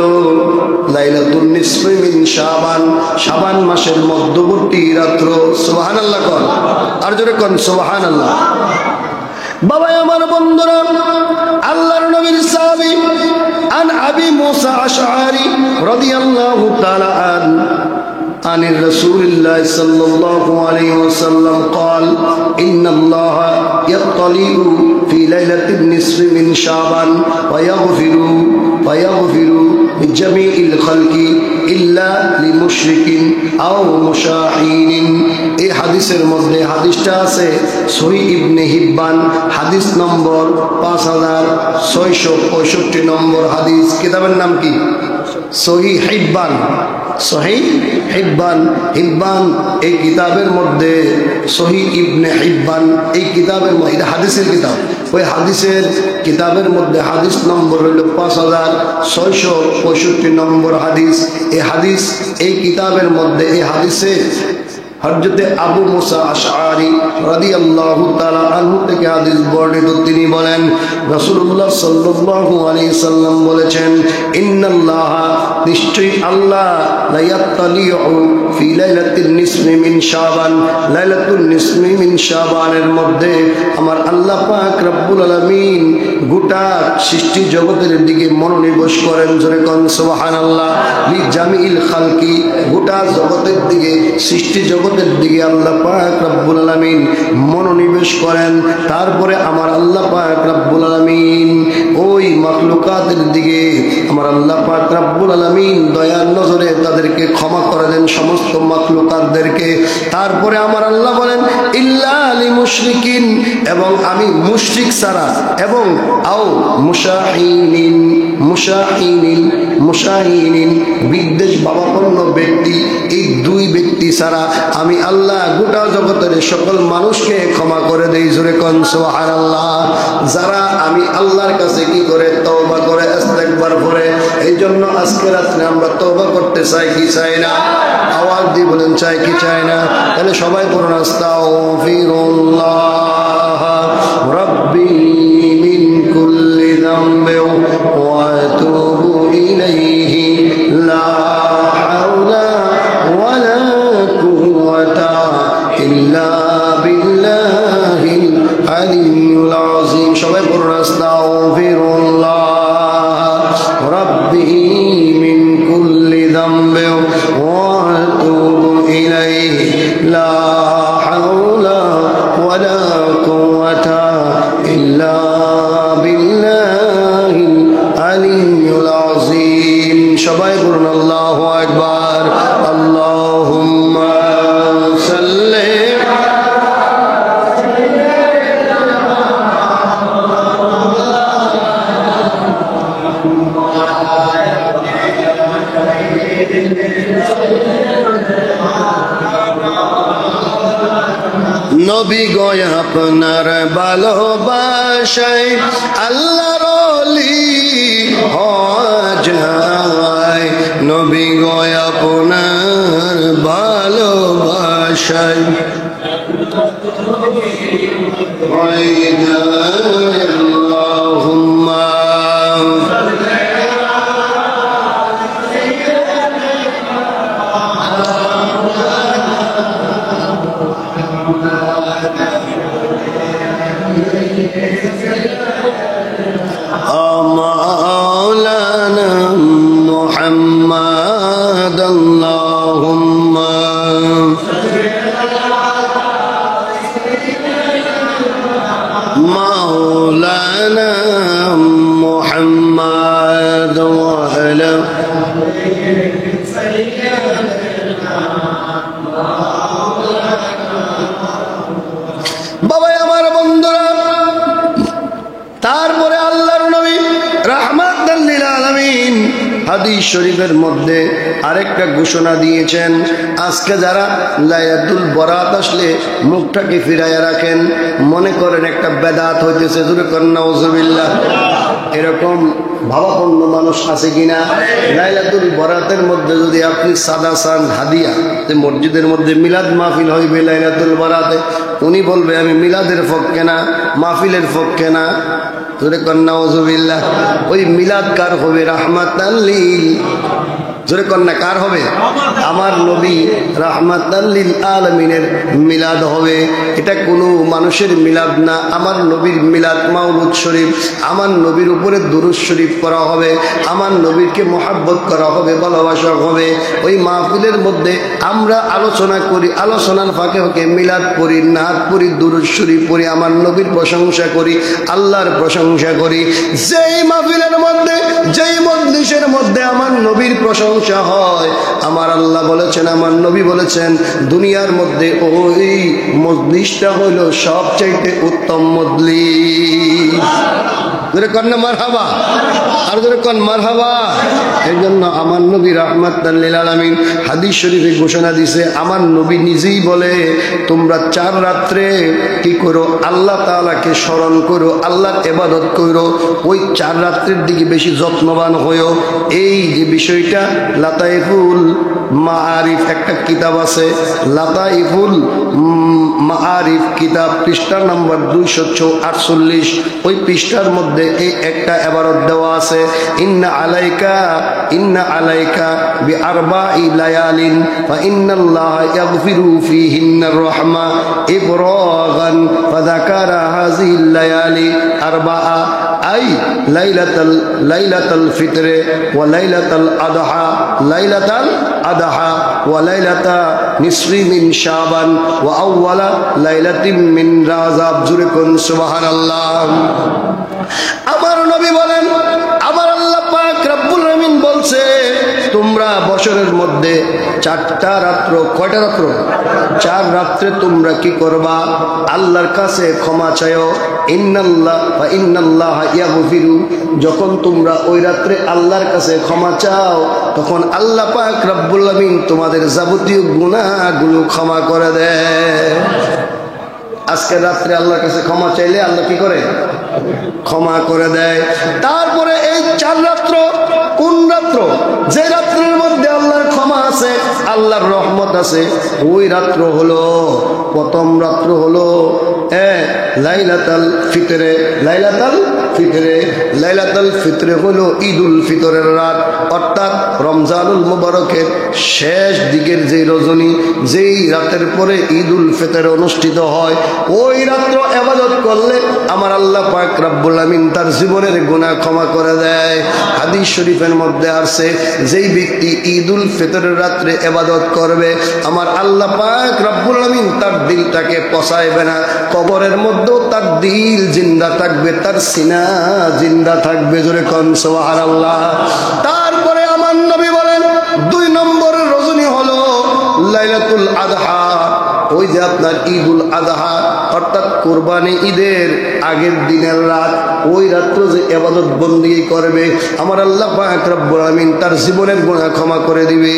লাইলাতুন নিসফ মিন শাবান, শাবান মাসের মধ্যবর্তী রাত্র। সুবহানাল্লাহ কোন। আর জোরে কোন সুবহানাল্লাহ। বাবা আমার বন্ধুরা, আল্লাহর নবীর সাহাবী আন আবি মুসা আশআরী রাদিয়াল্লাহু তাআলা عن رسول الله صلى الله عليه وسلم قال إن الله يطلع في ليلة النصف من شعبان ويغفر لجميع الخلق إلا لمشرك أو مشاحين। এই হাদিসের মধ্যে, হাদিসটা আছে সহিহ ইবনে হিব্বান, হাদিস নম্বর 5665 নম্বর হাদিস। কিতাবের নাম কি? সহিহ হিব্বান। সহিহ হিব্বান। হিব্বান এই কিতাবের মধ্যে, সহিহ ইবনে হিব্বান এই কিতাবের মধ্যে, হাদিসের কিতাব, ওই হাদিসের কিতাবের মধ্যে হাদিস নম্বর হইল 5665 নম্বর হাদিস। এই হাদিস এই কিতাবের মধ্যে, এই হাদিসে হযরত আবু মুসা আশআরী রাদিয়াল্লাহু তাআলা আনহু থেকে হাদিস বর্ণিত। তিনি বলেন, রাসূলুল্লাহ সাল্লাল্লাহু আলাইহি সাল্লাম বলেছেন, ইন্নাল্লাহা, নিশ্চয়ই আল্লাহ, লা ইয়াত্তালিউ ফি লাইলাতিন নিসফি মিন শাবান, লাইলাতুন নিসফি মিন শাবানের মধ্যে আমার আল্লাহ পাক রব্বুল আলামিন গোটা সৃষ্টি জগতের দিকে মনোনিবেশ করেন। জোরে কোন সুবহানাল্লাহ। লি জামিল খালকি, গোটা জগতের দিকে, সৃষ্টি জগতের দিকে আল্লাহ পাক রব্বুল আলামিন মনোনিবেশ করেন। তারপরে আমার আল্লাহ পাক রব্বুল আলামিন ওই মাখলুকাতের দিকে আমার আল্লাহ পাক রব্বুল আলামিন দয়ার নজরে তাদেরকে ক্ষমা করে দেন, সমস্ত মাখলুকাতদেরকে। তারপরে আমার আল্লাহ বলেন, ইল্লা লিমুশরিকিন, এবং আমি মুশরিক ছাড়া, এবং আও মুশাহিনিন, মুশাহিনিন বিদ্বেষ ভাবাপন্ন ব্যক্তি, এই দুই ব্যক্তি ছাড়া আমি আল্লাহ গোটা জগতের সকল মানুষকে ক্ষমা করে দেই। জোরে কোন সুবহানাল্লাহ। যারা আমি আল্লাহর কাছে কি করে তওবা করে জন্য আজকে রাত্রে আমরা তওবা করতে চাই কি চাই না? আওয়াজ দিয়ে বলেন চাই কি চাই না? তাহলে সবাই বলুন আস্তাগফিরুল্লাহ রাব্বি মিন কুল্লি যামবি ওয়া আতুবু ইলাইহি লা হাওলা ওয়ালা কুওয়াতা ইল্লা বিল্লাহিল আলিয়্যিল আযীম। সবাই বলুন আস্তাগফিরুল্লাহ রাব্বি মিন কুল্লি যামবি ওয়া আতুবু ইলাইহি লা হাওলা ওয়ালা কুওয়াতা ইল্লা বিল্লাহিল আলিয়্যিল আযীম। সবাই বলুন আল্লাহু আকবার। আল্লাহুম্মা সাল্লি নবী গো আপনার ভালোবাসায় আল্লাহর ওলি হওয়া যায়। নবী গো আপনার ভালোবাসায় আল্লাহুম্মা مولانا محمد اللهم مولانا محمد وعلى বাবা আমার বন্ধুরা, তারপরে আল্লাহর নবী রাহমাতাল লিল আলামিন হাদিস শরীফের মধ্যে আরেকটা ঘোষণা দিয়েছেন। আজকে যারা লাইলাতুল বরাত আসলে মুখটাকে ফিরাইয়া রাখেন, মনে করেন একটা বেদাত হইতেছে, জোরে করেন নাউজুবিল্লাহ। এরকম ভাবাপন্ন মানুষ আছে কিনা? লাইলাতুল বরাতের মধ্যে যদি আপনি সাদা সান হাদিয়া, মসজিদের মধ্যে মিলাদ মাহফিল হইবে লাইলাতুল বরাতে, উনি বলবে আমি মিলাদের পক্ষে না, মাহফিলের পক্ষে না, জোরে কন্যা ওযুবিল্লাহ। ওই মিলাদ কার হবে? রাহমাতাল লিল, জোরে কন্যা কার হবে? আমার নবী রাহমাতাল লিল আলামিনের মিলাদ হবে। এটা কোনো মানুষের মিলাদ না, আমার নবীর মিলাদ মাওলুদ শরীফ। আমার নবীর উপরে দুরূদ শরীফ করা হবে, আমার নবীকে মহব্বত করা হবে, ভালোবাসা হবে। ওই মাহফিলের মধ্যে আমরা আলোচনা করি, আলোচনার ফাঁকে ফাঁকে মিলাদ পড়ি, নাত পড়ি, দুরূদ শরীফ পড়ি, আমার নবীর প্রশংসা করি, আল্লাহর প্রশংসা করি। যেই মাহফিলের মধ্যে, যেই মজলিসের মধ্যে আমার নবীর প্রশংসা হয়, আমার আল্লাহ বলেছেন, আমার নবী বলেছেন, দুনিয়ার মধ্যে ওই মজলিসটা হলো সবচাইতে উত্তম মজলিস। জোরে কন না মারহাবা, আর জোরে কন মারহাবা। এই জন্য আমার নবী রাহমাতাল লিল আলামিন হাদিস শরীফে ঘোষণা দিছে, আমার নবী নিজেই বলে তোমরা 4 রাত্রে কি করো? আল্লাহ তাআলাকে স্মরণ করো, আল্লাহর ইবাদত করো, ওই 4 রাত্রের দিকে বেশি যত্নবান হয়ো। এই যে বিষয়টা লাতাইফুল মাআরিফ একটা কিতাব আছে, লাতাইফুল মাআরিফ কিতাব, পৃষ্ঠা নাম্বার 248, ওই পৃষ্ঠার মধ্যে এই একটা ইবারত দেওয়া আছে, ইন্না আলাইকা বিআরবা'i লায়ালিন ফা ইন্নাল্লাহা ইয়াগফিরু ফীহিন্নার রাহমা ইবরাগান ফাযাকারা হাযিহিল লায়ালি আরবা'a আই লাইলাতাল ফিতরে ওয়া লাইলাতাল আদহা, লাইলাতাল আদহা ওয়া লাইলাতা নিসফি মিন শাবান ওয়া আউওয়ালা লাইলাতিন মিন রাজাব। জুরে কোন সুবহানাল্লাহ। আমার নবী বলেন, আমার আল্লাহ পাক রব্বুল আলামিন বলছে, তোমরা বছরের মধ্যে 4টা রাত্র, কয়টা রাত্র? 4 রাত্রে তোমরা কি করবা? আল্লাহর কাছে ক্ষমা চাইও। ইন্নাল্লাহা ইয়াগফিরু, যখন তোমরা ওই রাত্রে আল্লাহর কাছে ক্ষমা চাও, তখন আল্লাহ পাক রব্বুল আলামিন তোমাদের যাবতীয় গুনাহগুলো ক্ষমা করে দেয়। আজকের রাত্রে আল্লাহর কাছে ক্ষমা চাইলে আল্লাহ কি করে? ক্ষমা করে দেয়। তারপরে এই 4 রাত্র কোন রাত্র? আল্লাহর রহমত আছে। ওই রাত্র হলো প্রথম রাত্র হলো লাইলাতুল ফিতরে। লাইলাতুল ফিতরে হলো ঈদুল ফিতরের রাত, অর্থাৎ রমজানুল মুবারকের শেষ দিকের যে রজনী, যেই রাতের পরে ঈদুল ফিতর অনুষ্ঠিত হয়। ওই রাত্র ইবাদত করলে আমার আল্লাহ পাক রব্বুল আমিন তার জীবনের গুনাহ ক্ষমা করে দেয়। হাদিস শরীফের মধ্যে আছে, যেই ব্যক্তি ঈদুল ফিতরের রাত্রে ইবাদত করবে, আমার আল্লাহ পাক রব্বুল আমিন তার দিলটাকে পচাইবে না। কবরের মধ্যেও তার দিল জিন্দা থাকবে, তার সিনা জিন্দা থাকবে। জোরে কোন সুবহানাল্লাহ। তারপরে আমার নবী বলেন 2 নম্বরের রজনী হলো লাইলাতুল আযহা। ওই যে আপনার ঈদুল আযহা, অর্থাৎ কুরবানি ঈদের আগের দিনের রাত, ওই রাত্র যে ইবাদত বন্দেগী করবে, আমার আল্লাহ পাক রব্বুল আমিন তার জীবনের গুনাহ ক্ষমা করে দিবে।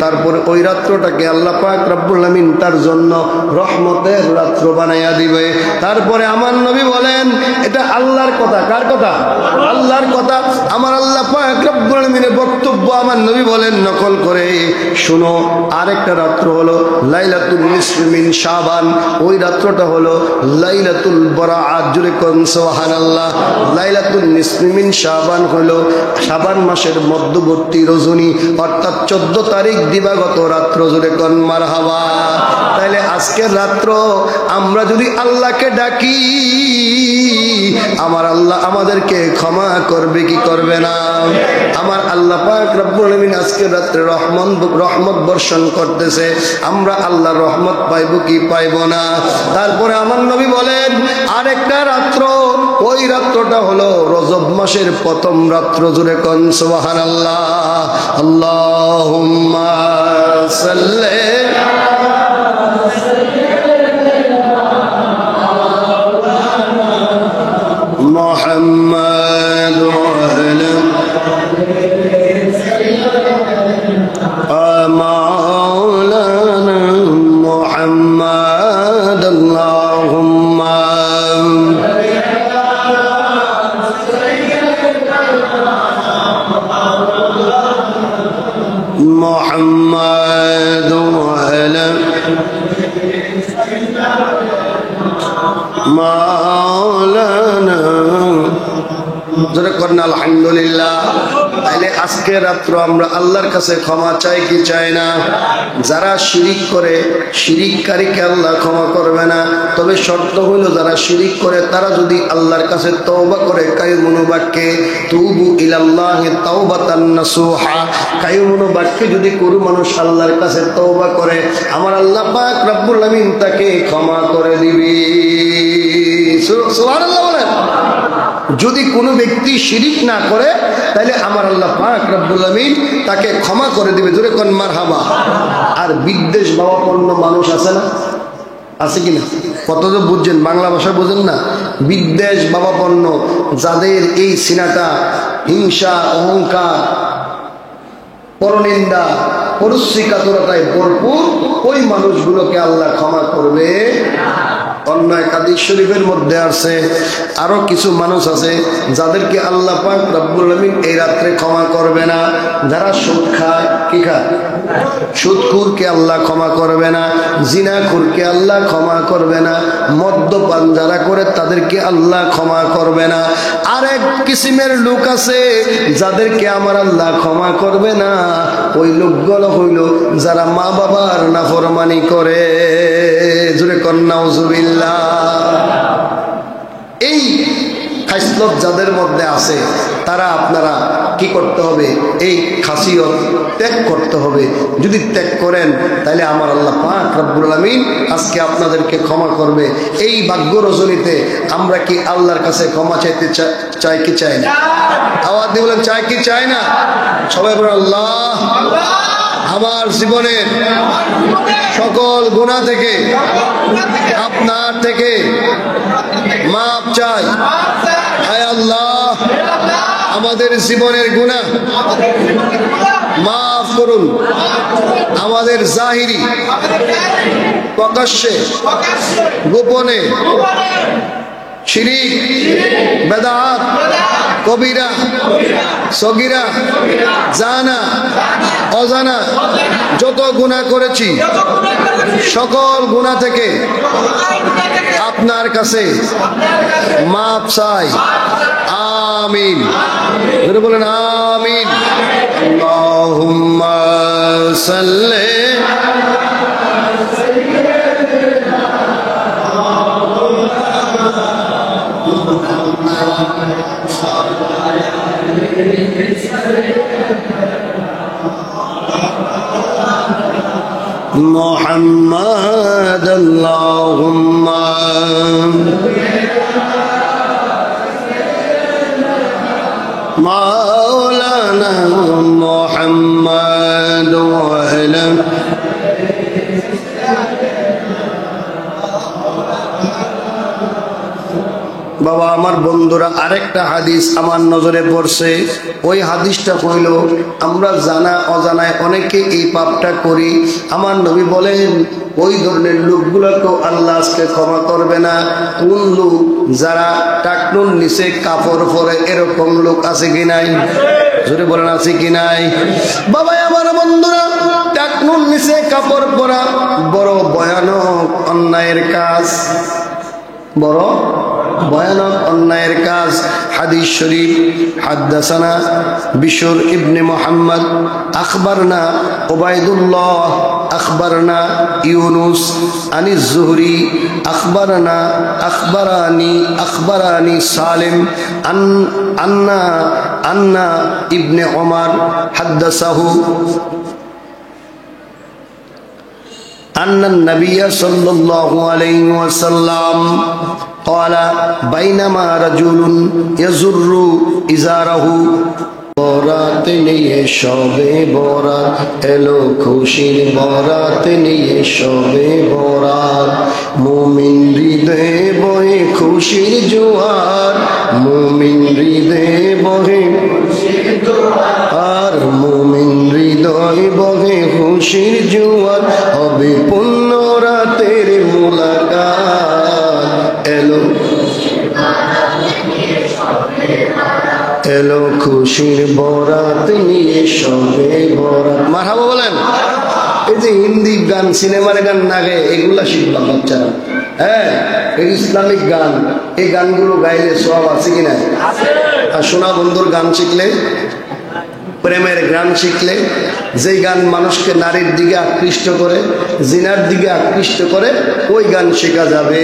তারপরে ওই রাত্রটাকে আল্লাহ পাক রব্বুল আমিন তার জন্য রহমতের রাত্র বানাইয়া দিবে। তারপরে আমার নবী বলেন, এটা আল্লাহর কথা। কার কথা? আল্লাহর কথা। আমার আল্লাহ পাক রব্বুল আমিনের বক্তব্য আমার নবী বলেন নকল করে, শুনো, আরেকটা রাত্র হলো লাইলাতুল নিসফি মিন শাবান। ওই রাত্রটা হলো লাইলাতুল বারাআত। জুরে কোন সুবহানাল্লাহ। লাইলাতুল নিসফি মিন শাবান হলো শাবান মাসের মধ্যবর্তী রজনী, অর্থাৎ 14 তারিখ দিবাগত রাত্র। জুরে কোন মারহাবা। তাইলে আজকের রাত্র আমরা যদি আল্লাহকে ডাকি, আমার আল্লাহ আমাদেরকে ক্ষমা করবে কি করবে না? আমার আল্লাহ পাক রব্বুল আমিন আজকের রাত্রে রহমত বর্ষণ করতেছে। আমরা আল্লাহর রহমত পাইব কি পাইব না? তারপরে আমার নবী বলেন আরেকটা রাত্র, ওই রাত্রটা হলো রজব মাসের প্রথম রাত্র। জুরে কোন সুবহানাল্লাহ। আল্লাহুম্মা সাল্লি محمد وعلى مولانا محمد اللهم محمد وعلى مولانا জোরে করুন আলহামদুলিল্লাহ। তাইলে আজকে রাত্র আমরা আল্লাহর কাছে ক্ষমা চাই কি চাই না? যারা শিরিক করে, শিরিককারীকে আল্লাহ ক্ষমা করবে না। তবে শর্ত হলো যারা শিরিক করে তারা যদি আল্লাহর কাছে তওবা করে, কায়মুন বাক্যে তুবু ইলাল্লাহি তাওবাতান নাসুহা, কায়মুন বাক্যে যদি কোনো মানুষ আল্লাহর কাছে তওবা করে, আমার আল্লাহ পাক রব্বুল আমিন তাকে ক্ষমা করে দিবে। সুবহানাল্লাহ বলেন। যদি কোনো ব্যক্তি শিরিক না করে, তাহলে আমার আল্লাহ পাক রব্বুল আমিন তাকে ক্ষমা করে দিবে। জোরে কোন মারহাবা। আর বিদ্বেষ ভাবাপন্ন মানুষ আছে না? আছে কিনা? কত তো বুঝছেন, বাংলা ভাষা বোঝেন না। বিদ্বেষ ভাবাপন্ন, যাদের এই সিনাটা হিংসা, অহংকার, পরনিন্দা, পরশ্রীকাতরতায় ভরপুর, ওই মানুষগুলোকে আল্লাহ ক্ষমা করবে। অন্যায় হাদিস শরীফের মধ্যে আছে আরো কিছু মানুষ আছে যাদেরকে আল্লাহ পাক রব্বুল আমিন এই রাত্রে ক্ষমা করবে না। যারা সুদ খায়, কি খায়? সুদখোরকে আল্লাহ ক্ষমা করবে না। জিনাখোরকে আল্লাহ ক্ষমা করবে না। মদ্যপান যারা করে তাদেরকে আল্লাহ ক্ষমা করবে না। আরেক কিসিমের লোক আছে যাদেরকে আমার আল্লাহ ক্ষমা করবে না। ওই লোকগুলো হইল যারা মা বাবার নাফরমানি করে। জোরে কর নাউজুবিল্লাহ। এই খাসলত যাদের মধ্যে আছে তারা আপনারা কি করতে হবে? এই খাসিয়ত ত্যাগ করতে হবে। যদি ত্যাগ করেন তাহলে আমার আল্লাহ পাক রব্বুল আমিন আজকে আপনাদেরকে ক্ষমা করবে। এই ভাগ্য রজনীতে আমরা কি আল্লাহর কাছে ক্ষমা চাইতে চাই কি চাই না? আওয়াজ দিয়ে বলেন, চাই কি চাই না? সবাই বলেন আল্লাহ, আমার জীবনের সকল গুনাহ থেকে আপনার থেকে মাপ চাই। হায় আল্লাহ, আমাদের জীবনের গুনাহ মাফ করুন। আমাদের জাহিরি, প্রকাশ্যে, গোপনে শিরিক, বেদাত, কবিরা, সগীরা জানা অজানা যত গুনাহ করেছি সকল গুনাহ থেকে আপনার কাছে মাপ চাই। আমিন। জোরে বলেন আমিন। আল্লাহুম্মা সাল্লি محمد اللهم مولانا محمد وعلى বাবা আমার বন্ধুরা আরেকটা হাদিস আমার নজরে পড়ছে। ওই হাদিসটা কইল আমরা জানা অজানায় অনেকে এই পাপটা করি। আমার নবী বলেন ওই ধরনের লোকগুলোকেও আল্লাহ আজকে ক্ষমা করবে না। কোন লোক? যারা টাকনুর নিচে কাপড় পরে, এরকম লোক আছে কি নাই? জোরে বলেন আছে কি নাই? বাবা আমার বন্ধুরা, টাকনুর নিচে কাপড় পরা বড় ভয়ানক অন্যায়ের কাজ, বড় ভয়ানক অন্যায়ের কাজ। হাদিস শরীফ হাদাসানা বিশর ইবনে মুহাম্মদ আখবারনা উবাইদুল্লাহ আখবারনা ইউনুস আনিজ জুহরি আখবারানি সালিম আন্না ইবনে ওমর হাদাসাহু أن النبي صلى الله عليه وسلم قال بينما رجل يزر إزاره বরাত নিয়ে সবে বরাত এলো, খুশির বরাত নিয়ে সবে বরাত। মুমিন হৃদয়ে বহে খুশির জোয়ার, মুমিন হৃদয়ে বহে আর মুমিন হৃদয় বহে খুশির জোয়ার। হবে পুণ্য রাতের মুলাকাত, এলো এলো খুশির বরাত নিয়ে সবে বরাত। মারহাবা বলেন। এই যে হিন্দি গান, সিনেমার গান না গায়ে এগুলা শিখবা বাচ্চারা। হ্যাঁ, এই ইসলামিক গান, এই গানগুলো গাইলে সব আছে কিনা? আর সোনা বন্ধুর গান শিখলে, প্রেমের গান শিখলে, যেই গান মানুষকে নারীর দিকে আকৃষ্ট করে, জিনার দিকে আকৃষ্ট করে, ওই গান শেখা যাবে।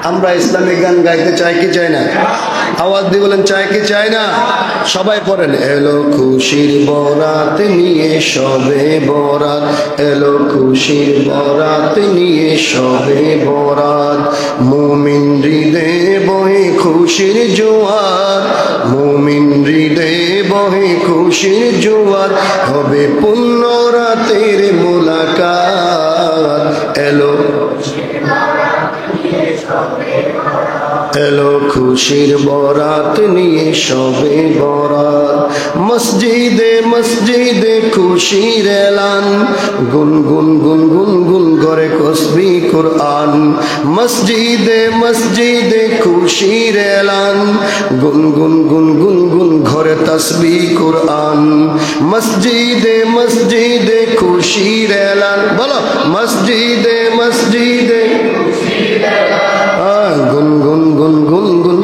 আমরা ইসলামিক গান গাইতে চাই কি চাই না? আওয়াজ দিয়ে বলেন চাই কি চাই না? সবাই পড়েন এলো খুশির বরাত নিয়ে সবে বরাত, এলো খুশির বরাত নিয়ে সবে বরাত। মুমিন হৃদয়ে বহে খুশির জোয়ার, মুমিন হৃদয়ে বহে খুশির জোয়ার। হবে পুণ্য রাতের মুলাকাত, এলো এলো খুশির বরাত নিয়ে সবে বরাত। মসজিদে মসজিদে খুশির এলান, গুন গুন গুন গুন গুন করে কসবি কুরআন। মসজিদে মসজিদে খুশির এলান, গুন গুন গুন গুন গুন ঘরে তসবি কুরআন। মসজিদে মসজিদে খুশির এলান, বলো মসজিদে মসজিদে গুন গুন গুন গুন গুন।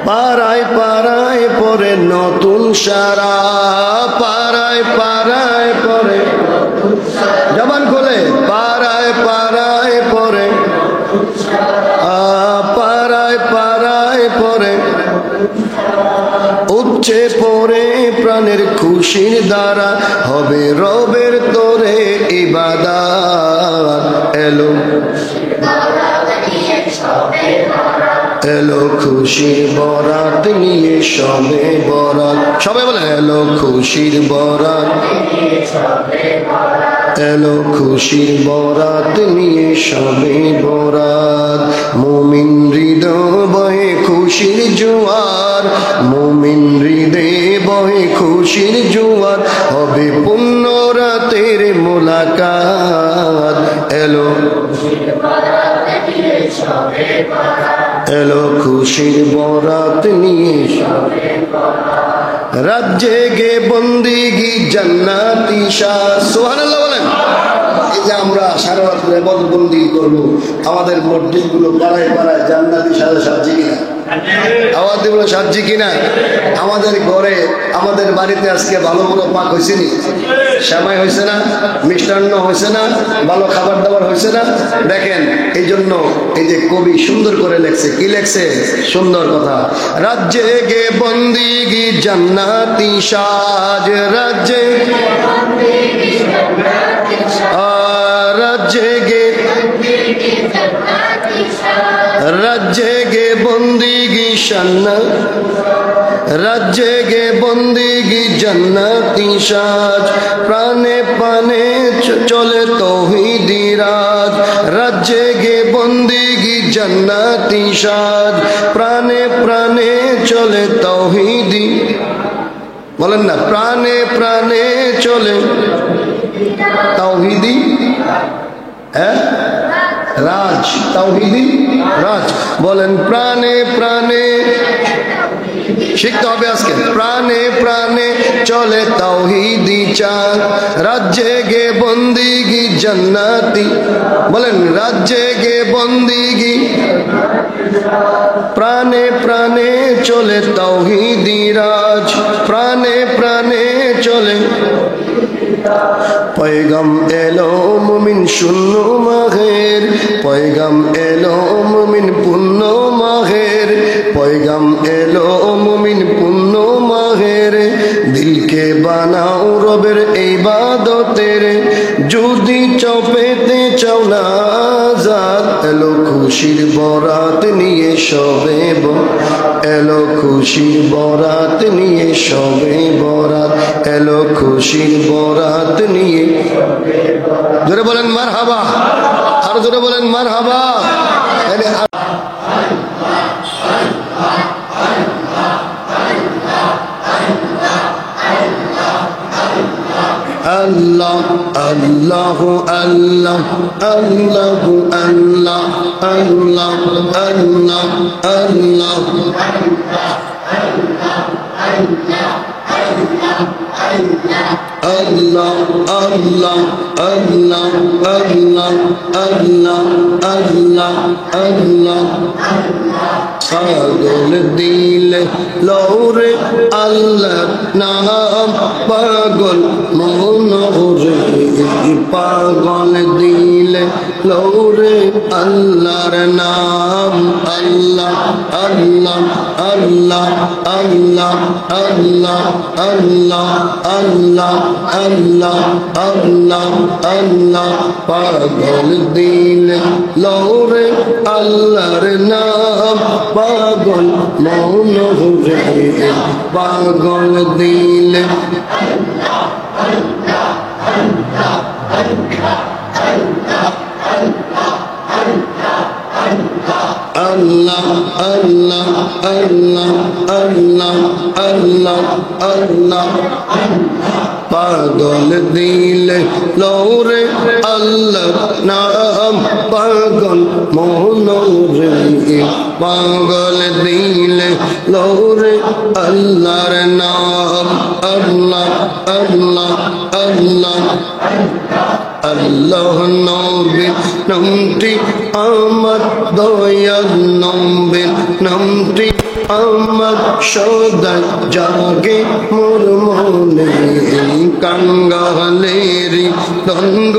পাড়ায় পাড়ায় পরে নতুন সারা, পাড়ায় পাড়ায় পরে, জবান খোলে, পাড়ায় পাড়ায় পরে, পাড়ায় পাড়ায় পরে, উঠছে পরে প্রাণের খুশির দ্বারা। হবে রবের তোরে ইবাদত, এলো এলো খুশির বরাত নিয়ে সবে বরাত। সবাই বলে এলো খুশির বরাত, এলো খুশির বরাত নিয়ে সবে বরাত। মুমিন হৃদয় বহে খুশির জোয়ার, মুমিন হৃদয়ে বহে খুশির জোয়ার। হবে পুণ্য রাতের মুলাকাত, এলো এলো খুশির বরাত নিয়ে রাত জেগে বন্দিগি জান্নাতি শাহ। সুবহানাল্লাহ বলেন। এই যে আমরা সারা রাত ইবাদত বন্দি করবো, আমাদের মসজিদ গুলো পাড়ায় পাড়ায় জান্নাতি সাজা সাজি কিনা? আওয়াজ দিয়ে বলে সাজি কিনা? আমাদের ঘরে আমাদের বাড়িতে আজকে ভালো ভালো পাক হয়েছে নি? সেমাই হয়েছে না? মিষ্টান্ন হয়েছে না? ভালো খাবার দাবার হয়েছে না? দেখেন, এই জন্য এই যে কবি সুন্দর করে লেখছে, কি লেখছে? সুন্দর কথা। রাজ্যে গে বন্দিগি জান্নাতি সাজ, রাজ্যে রাজ্যে গে রাজ্যে গে বন্দিগি শান্নাত, রাজ্যে গে বন্দিগি জান্নাতি সাজ, প্রাণে প্রাণে চলে তৌহিদি রাজ। রাজ্যে গে বন্দিগি জান্নাতি সাজ, প্রাণে প্রাণে চলে তৌহিদি, বলেন না, প্রাণে প্রাণে চলে তাওহীদি রাজ, তাওহীদি রাজ। বলেন প্রাণে প্রাণে, শিখতে হবে আজকে। প্রাণে প্রাণে চলে তাওহীদি চাঁদ, রাজ্যে গে বন্দিগি জান্নাতি। বলেন রাজ্যে গে বন্দিগি, প্রাণে প্রাণে চলে তাওহীদি রাজ, প্রাণে প্রাণে চলে। পয়গাম এলো মুমিন শূন্য মাহের, পয়গাম এলো মুমিন পূর্ণ মাহের, পয়গাম এলো মুমিন পূর্ণ মাহের। দিলকে বানাও রবের ইবাদতের, যদি চপেতে চাও না আজাদ। এলো খুশির বরাত নিয়ে সবে, এলো খুশির বরাত নিয়ে সবে বরাত, এলো খুশির বরাত নিয়ে। জোরে বলেন মারহাবা, আর জোরে বলেন মারহাবা। আল্লাহ আল্লাহ আল্লাহ আল্লাহ আল্লাহ আল্লাহ আল্লাহ আল্লাহ আল্লাহ আল্লাহ আল্লাহ আল্লাহ আল্লাহ আল্লাহ আল্লাহ। পাগল দিলে লৌরে আল্লাহ নাম, পাগল মনোরে, পাগল দিলে লৌরে আল্লাহর নাম। আল্লাহ আল্লাহ আল্লাহ আল্লাহ আল্লাহ আল্লাহ আল্লাহ আল্লাহ আল্লাহ আল্লাহ। পাগল দিলে লৌরে আল্লাহর নাম, পাগল মনোরে, পাগল দিলে। আল্লাহ আল্লাহ আল্লাহ আল্লাহ আল্লাহ আল্লাহ। পাগল দিলে লৌরে আল্লাহ নাম, পাগল মনোরে, পাগল দিলে লৌরে আল্লাহর নাম। আল্লাহ আল্লাহ আল্লাহ আল্লাহ। নবী নামটি আমার দয়াল, নবী নামটি আমার সদা জাগে মোর মনে। কাঙ্গালেরি দঙ্গ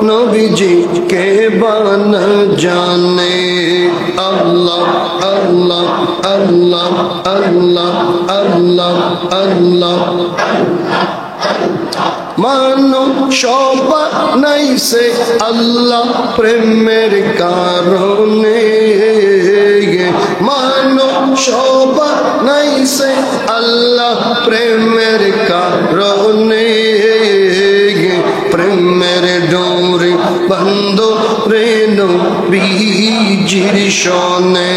নবীজি কে বানা জানে। আল্লাহ আল্লাহ আল্লাহ আল্লাহ আল্লাহ আল্লাহ। মানো সবা নাইছে আল্লাহ প্রেমের কারণে, মানো সবা নাইছে আল্লাহ প্রেমের কারণে। প্রেমের ডোরে বন্ধ রেণ বীজির শোনে।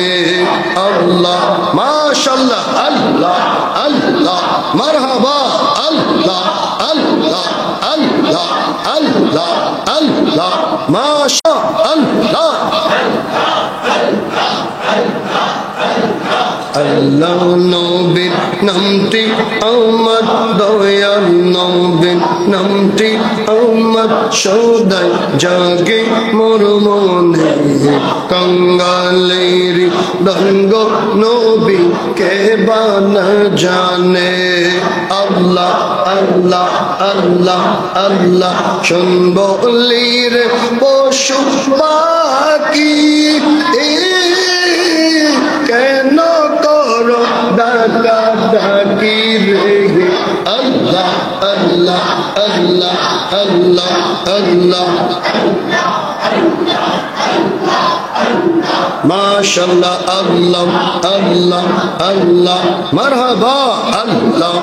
আল্লাহ মাশাআল্লাহ আল্লাহ আল্লাহ আল্লাহ মারহাবা আল্লাহ আল্লাহ আল্লাহ আল্লাহ আল্লাহ মাশা আল্লাহ আল্লাহ নবীর নামটি আমার দয়াল নবীর নামটি আমার সদাই জাগে মোর মনে কঙ্গালের দঙ্গ নবী কে বানা জানে আল্লাহ আল্লাহ আল্লাহ আল্লাহ শুনবলির পশু পাখি কেন করো ডাকা ডাকি রে আল্লাহ আল্লাহ আল্লাহ আল্লাহ আল্লাহ মাশাআল্লাহ আল্লাহ আল্লাহ আল্লাহ মারহাবা আল্লাহ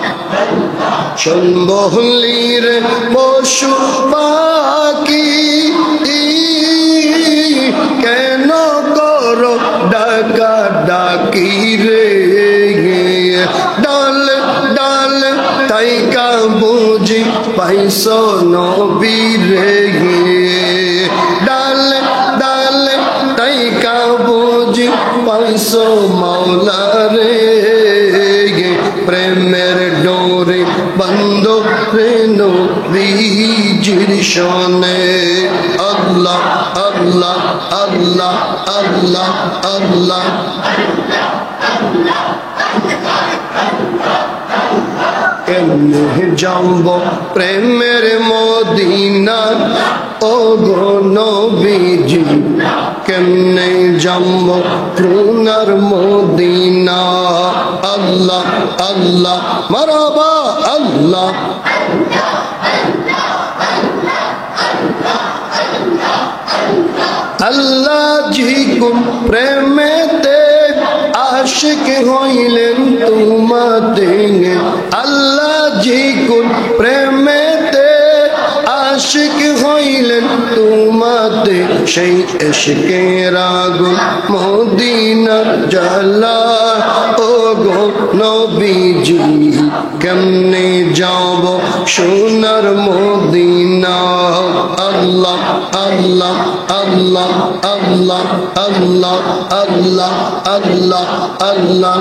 শুনবলির পশু পাখি কেন করো ডাকা ডাকি রে ডাল ডাল তাইকা বুঝি পাইছ নবী রে ডাল ডাল তাইকা বুঝি পাইছ মাওলা রে প্রেমের ডোরে বন্ধ রে নবীজির শনে আল্লাহ আল্লাহ আল্লাহ আল্লাহ আল্লাহ কেমনে যাব প্রেমের মদিনা ও গো নবীজি কেমনে যাব সোনার মদিনা আল্লাহ আল্লাহ মারহাবা আল্লাহ আল্লাহ জি কুম প্রেমেতে আশিক হইলেন তোমাতে আল্লাহ জি কুম প্রেমেতে আশিক হইলেন তোমাতে সেই ইশকের আগুন মদিনা জ্বালা ও গো নবীজি কেমনে যাব সোনার মদিনা আল্লাহ আল্লাহ আল্লাহ আল্লাহ আল্লাহ আল্লাহ আল্লাহ আল্লাহ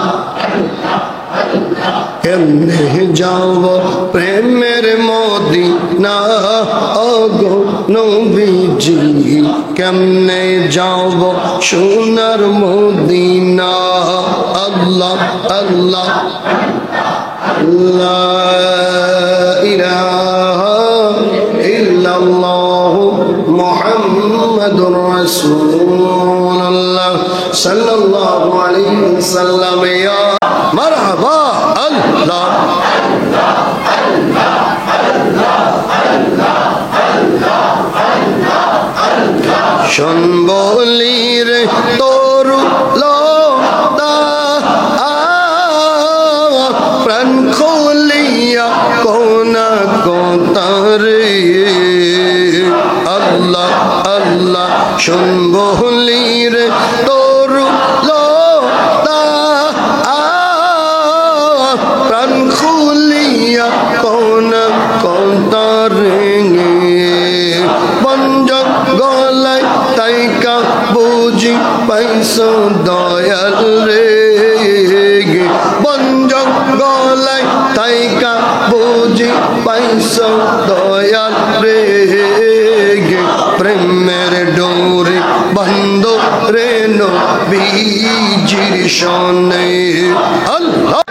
কেমনে যাব প্রেমের মদিনা ও গো নবীজি কেমনে যাব সোনার মদিনা আল্লাহ আল্লাহ লা ইলাহা ইল্লাল্লাহ মুহাম্মাদুর রাসূলুল্লাহ সাল্লাল্লাহু আলাইহি ওয়াসাল্লাম ইয়া মারহাবা আল্লাহ শুনবলির তোরু লতা প্রাণ খুলিয়া কোনা কোতারে আল্লাহ আল্লাহ শুনবলির তোরু লতা প্রাণ খুলিয়া কোনা কোতারে বঞ্জক গলায় তাইকা বুঝি পাইছ দয়াল রে বঞ্জক গলায় তাইকা বুঝি পাইছ দয়াল রে প্রেমের ডোরে বন্ধ রে নবীজির শনে আল্লাহ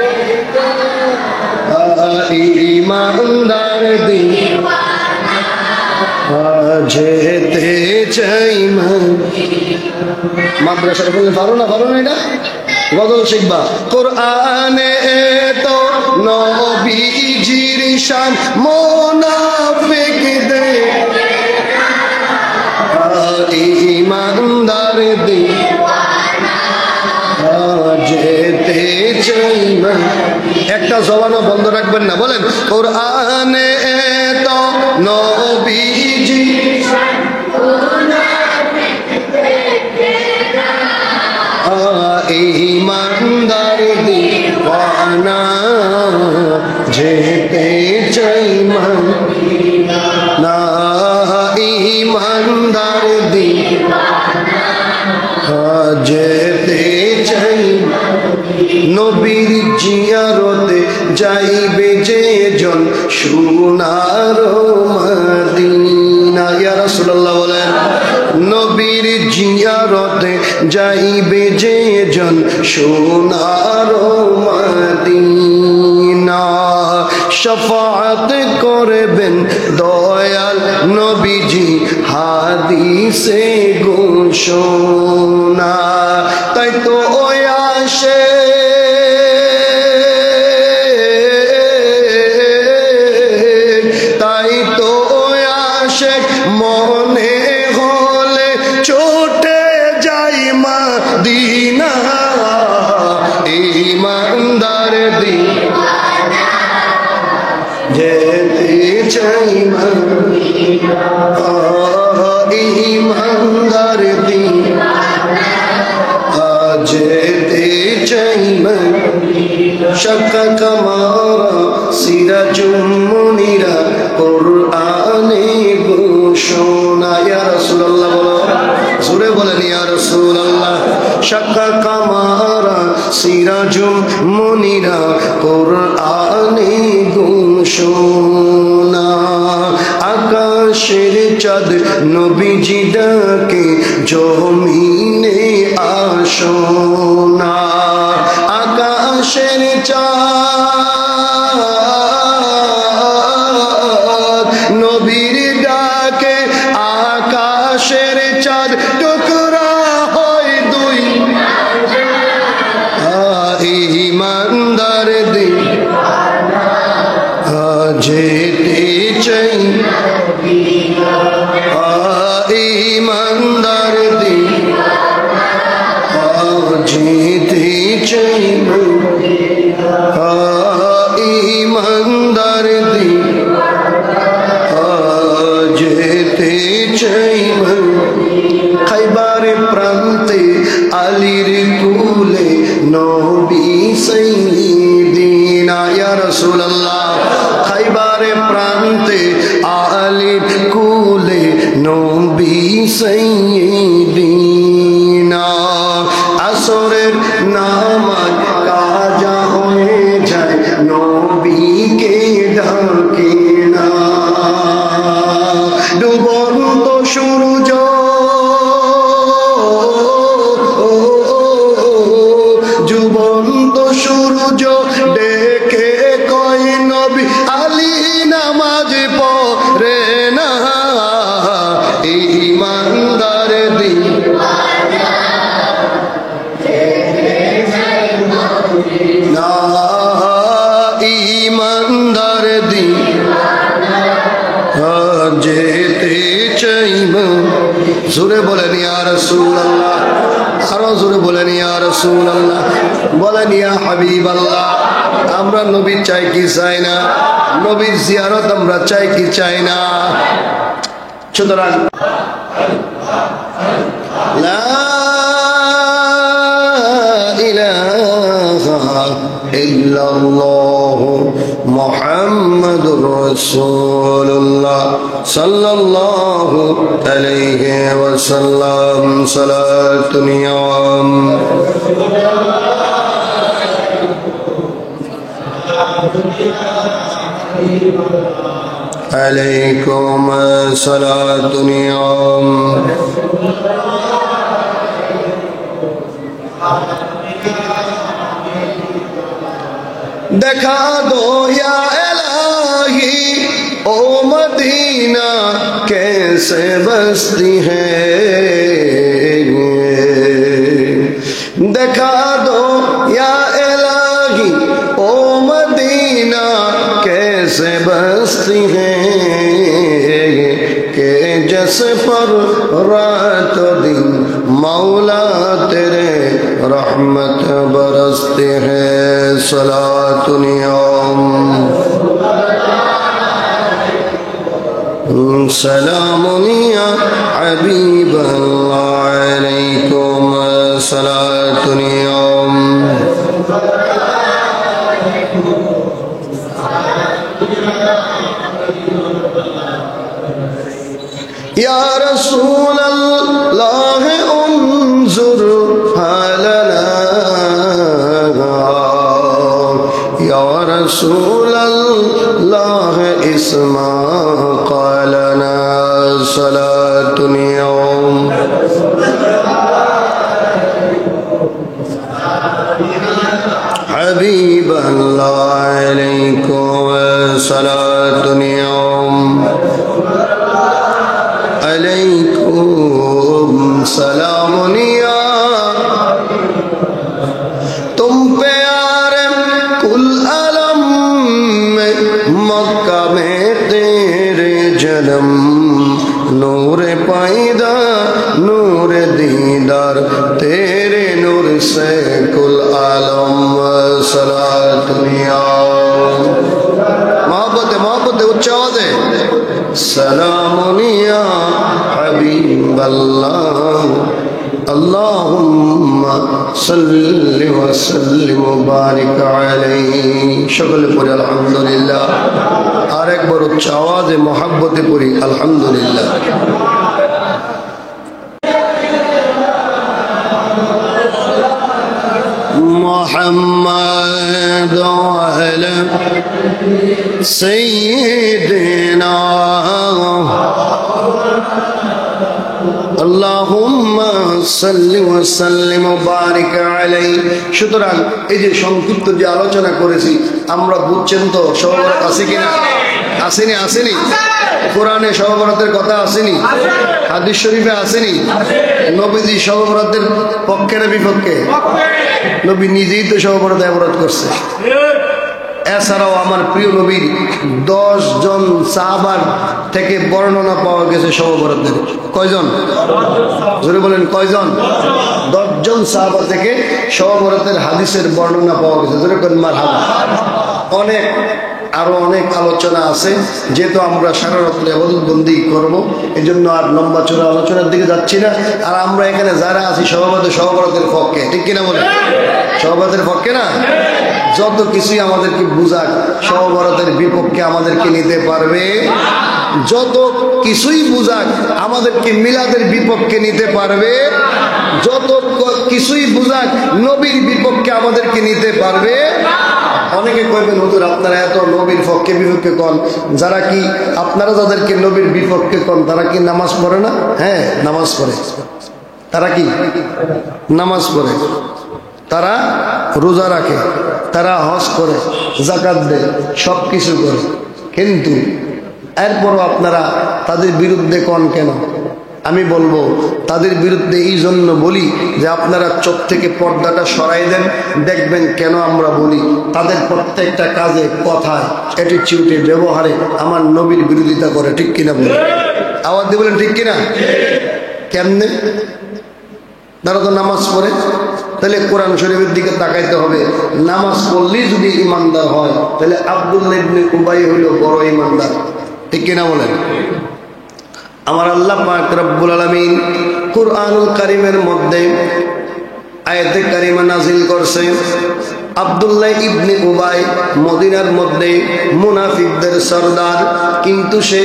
ইমানদার যেতে চাই মাদ্রাসার বললে পারো না এটা গজল শিখবা কোরআনে তো নবীজির শান মুনাফিকদের ইমানদার যেতে চাই একটা জবানও বন্ধ রাখবেন না বলেন কোরআনে তো নবীজি ইমানদার দিওয়ানা যেতে চাই মদিনা ইমানদার দিওয়ানা যেতে চাই নবীর জিয়ারতে যাইবে যে জন সোনার মদিনা ইয়া রাসূলুল্লাহ বলেন নবীর জিয়ারতে যাইবে যে জন সোনার মদিনা শাফাআত করবেন দয়াল নবীজি হাদিসে ঘোষণা তাই তো ওই আসে তাই তো ওই আসে মনে হলে ছোটে যাই মদিনা ইমানদার দিওয়ানা যেতে চাই মদিনা ইমানদার দিওয়ানা যেতে চাই মদিনা শাকা কামারা সিরাজুম মুনিরা কুরআনে ঘোষণা ইয়া রাসূলুল্লাহ বলো জোরে বলেন ইয়া রাসূলুল্লাহ শাকা কামারা সিরাজুম মুনিরা কুরআনে ঘোষণা আকাশের চাঁদ নবীজি ডাকে জমিনে আসনা আকাশের চাঁদ নবীর ডাকে আকাশের চাঁদ টুকরা হয় দুই ইমানদার দিওয়ানা যেতে চাই ইমানদার দিওয়ানা যেতে চাই ইমানদার দিওয়ানা যেতে চাই খাইবার প্রান্তে আলীর কুলে নবী সাইয়্যিদিনা ইয়া রাসূলুল্লাহ খাইবার প্রান্তে আলীর কুলে নবী সাইয়্যিদিনা আসরের নামাজ কাজা হয়ে যায় নবীকে ডাকে না ডুবন্ত সূর্য যুবন্ত সূর্য ডেকে কয় নবী আলী নামাজ পড়ে না ইমানদার দিওয়ানা না ইমানদার দিওয়ানা যেতে চাইব জোরে বলেন ইয়া রাসূলুল্লাহ আরো জোরে বলেন ইয়া রাসূলুল্লাহ বলেন ইয়া হাবিবাল্লাহ আমরা নবী চাই কি চাই না নবীর জিয়ারত আমরা চাই কি চাই না সুতরাং লা ইলাহা ইল্লাল্লাহ মুহাম্মাদুর রাসূলুল্লাহ সাল্লাল্লাহু আলাইহি ওয়াসাল্লাম সালাতুন ইয়াম عليكم صلاة يوم देखा दो या इलाही ओ मदीना कैसे बसती है देखा दो या इलाही ओ मदीना कैसे बसती है के जैसे पर रात दिन मौला तेरे रहमत बरसते हैं सलातुन यौम सलामुन या हबीब अल्लाह अलैकुम सलातुन यौम رسول الله انظر حالنا يا رسول الله اسمع قالنا صلاة يوم حبيب الله عليكم صلاة يوم عليكم سلام يا तुम प्यारे कुल आलम में मक्का में तेरे जन्म नूर पैदा नूर दीदार तेरे नूर से कुल आलम सलातुनिया मोहब्बत उच्च आवाज है सलामुनिया हबीब अल्लाह अल्लाहुम्मा सल्लि व सल्लिम व बारिक अलैहि সকলে পড়ি আলহামদুলিল্লাহ আর একবার উচ্চ আওয়াজে মোহাব্বতে পড়ি আলহামদুলিল্লাহ মুহাম্মদ আলা সাইয়্যিদিনা আল্লাহুম্মা সাল্লি ওয়া সাল্লিম ওয়া বারিক আলাইহি। সুতরাং এই যে সংক্ষিপ্ত যে আলোচনা করেছি আমরা বুঝছেন তো সহবরাত আছে কিনা? আসেনি আসেনি? কোরআনে সহবরাতের কথা আসেনি? হাদিস শরীফে আসেনি? নবীজি সহবরাতের পক্ষে না বিপক্ষে? নবী নিজেই তো সহবরাতে অবরোধ করছে। এছাড়াও আমার প্রিয় নবীর 10 জন সাহাবার থেকে বর্ণনা পাওয়া গেছে সহবরাতের। কয়জন? জোরে বলেন কয়জন? 10 জন সাহাবা থেকে সহবরাতের হাদিসের বর্ণনা পাওয়া গেছে। জোরে বলেন মারহাবা। অনেক আরো অনেক আলোচনা আছে, যেহেতু আমরা সারা রাত্রে ইবাদতবন্দি করব এই জন্য আর লম্বা চড়া আলোচনার দিকে যাচ্ছি না। আর আমরা এখানে যারা আছি সহবরাতের পক্ষে, ঠিক কিনা বলেন? সহবরাতের পক্ষে না? যত কিছুই আমাদেরকে বুঝাক সহবরাতের বিপক্ষে আমাদেরকে নিতে পারবে, যত কিছুই বুঝাক আমাদেরকে মিলাদের বিপক্ষে নিতে পারবে, যত কিছুই বুঝাক নবীর বিপক্ষে আমাদেরকে নিতে পারবে। অনেকে কইবেন হুজুর আপনারা এত নবীর পক্ষে বিপক্ষে কোন, যারা কি আপনারা যাদেরকে নবীর বিপক্ষে কোন তারা কি নামাজ পড়ে না? হ্যাঁ নামাজ পড়ে। তারা কি নামাজ পড়ে, তারা রোজা রাখে, তারা হজ করে, যাকাত দেয়, সব কিছু করে, কিন্তু এরপরও আপনারা তাদের বিরুদ্ধে কোন কেন? আমি বলবো তাদের বিরুদ্ধে এই জন্য বলি যে আপনারা চোখ থেকে পর্দাটা সরাই দেন, দেখবেন কেন আমরা বলি। তাদের প্রত্যেকটা কাজে, কথায়, অ্যাটিটিউডে, ব্যবহারে আমার নবীর বিরোধিতা করে, ঠিক কিনা বলেন? আওয়াজ দিয়ে বলেন ঠিক কিনা? কেমনে? তারা তো নামাজ পড়ে, তাহলে কোরআন শরীফের দিকে তাকাইতে হবে। নামাজ পড়লেই যদি ইমানদার হয় তাহলে আব্দুল্লাহ ইবনে উবাই হইল বড় ইমানদার, ঠিক কিনা বলেন? আমার আল্লাহ পাক রব্বুল আলামিন কুরআনুল কারীমের মধ্যে আয়াতে কারিমা নাজিল করছে। আব্দুল্লাহ ইবনে উবাই মদিনার মধ্যে মুনাফিকদের সরদার, কিন্তু সে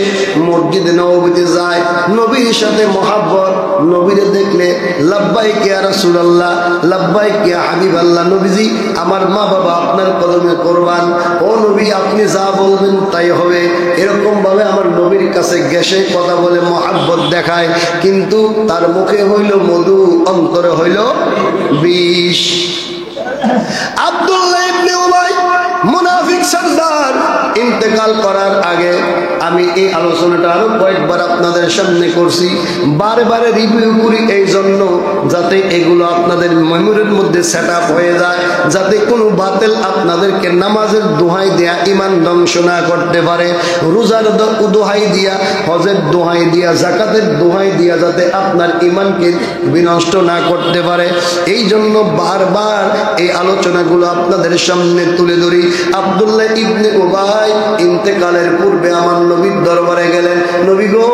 মসজিদে নববীতে যায়, নবীর সাথে মহাব্বত, নবীরে দেখলে লাব্বাইক ইয়া রাসূলুল্লাহ, লাব্বাইক ইয়া হাবিবাল্লাহ, নবীজি আমার মা বাবা আপনার কদমে কুরবান, ও নবী আপনি যা বলবেন তাই হবে, এরকম ভাবে আমার নবীর কাছে গেছে কথা বলে মহাব্বত দেখায়, কিন্তু তার মুখে হইল মধু, অন্তরে হইল বিষ। আব্দুল্লাহ ইবনে উবাই মুনাফিক সরদার ইন্তেকাল করার আগে আমি এই আলোচনাটা আরো কয়েকবার আপনাদের সামনে করছি, বারবার রিভিউ করি এই জন্য যাতে এগুলো আপনাদের মেমোরির মধ্যে সেট আপ হয়ে যায়, যাতে কোনো বাতিল আপনাদেরকে নামাজের দোহাই দেয়া ইমান ধ্বংস না করতে পারে, রোজার দোহাই দিয়া, হজের দোহাই দিয়া, যাকাতের দোহাই দিয়া যাতে আপনার ইমানকে বিনষ্ট না করতে পারে। এই জন্য বারবার এই আলোচনাগুলো আপনাদের সামনে তুলে ধরি। আব্দুল্লাহ ইবনে উবাই ইন্তেকালের পূর্বে আমার নবীর দরবারে গেলেন। নবী গো,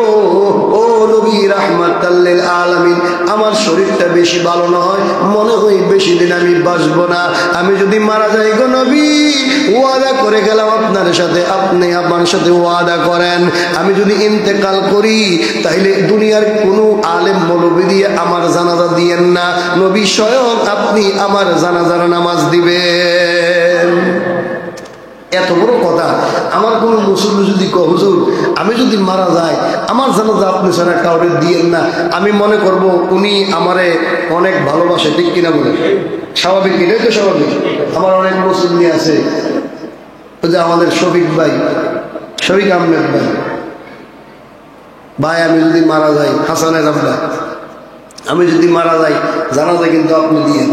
ও নবী রাহমাতাল লিল আলামিন, আমার শরীরটা বেশি ভালো নয়, মনে হয় বেশি দিন আমি বাঁচবো না। আমি যদি মারা যাই গো নবী, ওয়াদা করে গেলাম আপনার সাথে, আপনি আমার সাথে ওয়াদা করেন, আমি যদি ইন্তেকাল করি তাইলে দুনিয়ার কোনো আলেম মৌলবী দিয়ে আমার জানাজা দিয়েন না, নবী স্বয়ং আপনি আমার জানাজার নামাজ দিবেন। এত বড় কথা। আমার কোনো মুসল্লি যদি কয় হুজুর আমি যদি মারা যাই আমার জানাজা আপনি ছাড়া কাউরে দিয়েন না, আমি মনে করব উনি আমারে অনেক ভালোবাসে, ঠিক কিনা বলে? স্বাভাবিক, এটাই তো স্বাভাবিক। আমার অনেক মুসল্লি আছে, ওই যে আমাদের শফিক ভাই, শফিক আহমেদ ভাই, ভাই আমি যদি মারা যাই, হাসানের আব্বা, আমি যদি মারা যাই জানাজা কিন্তু আপনি দিয়েন।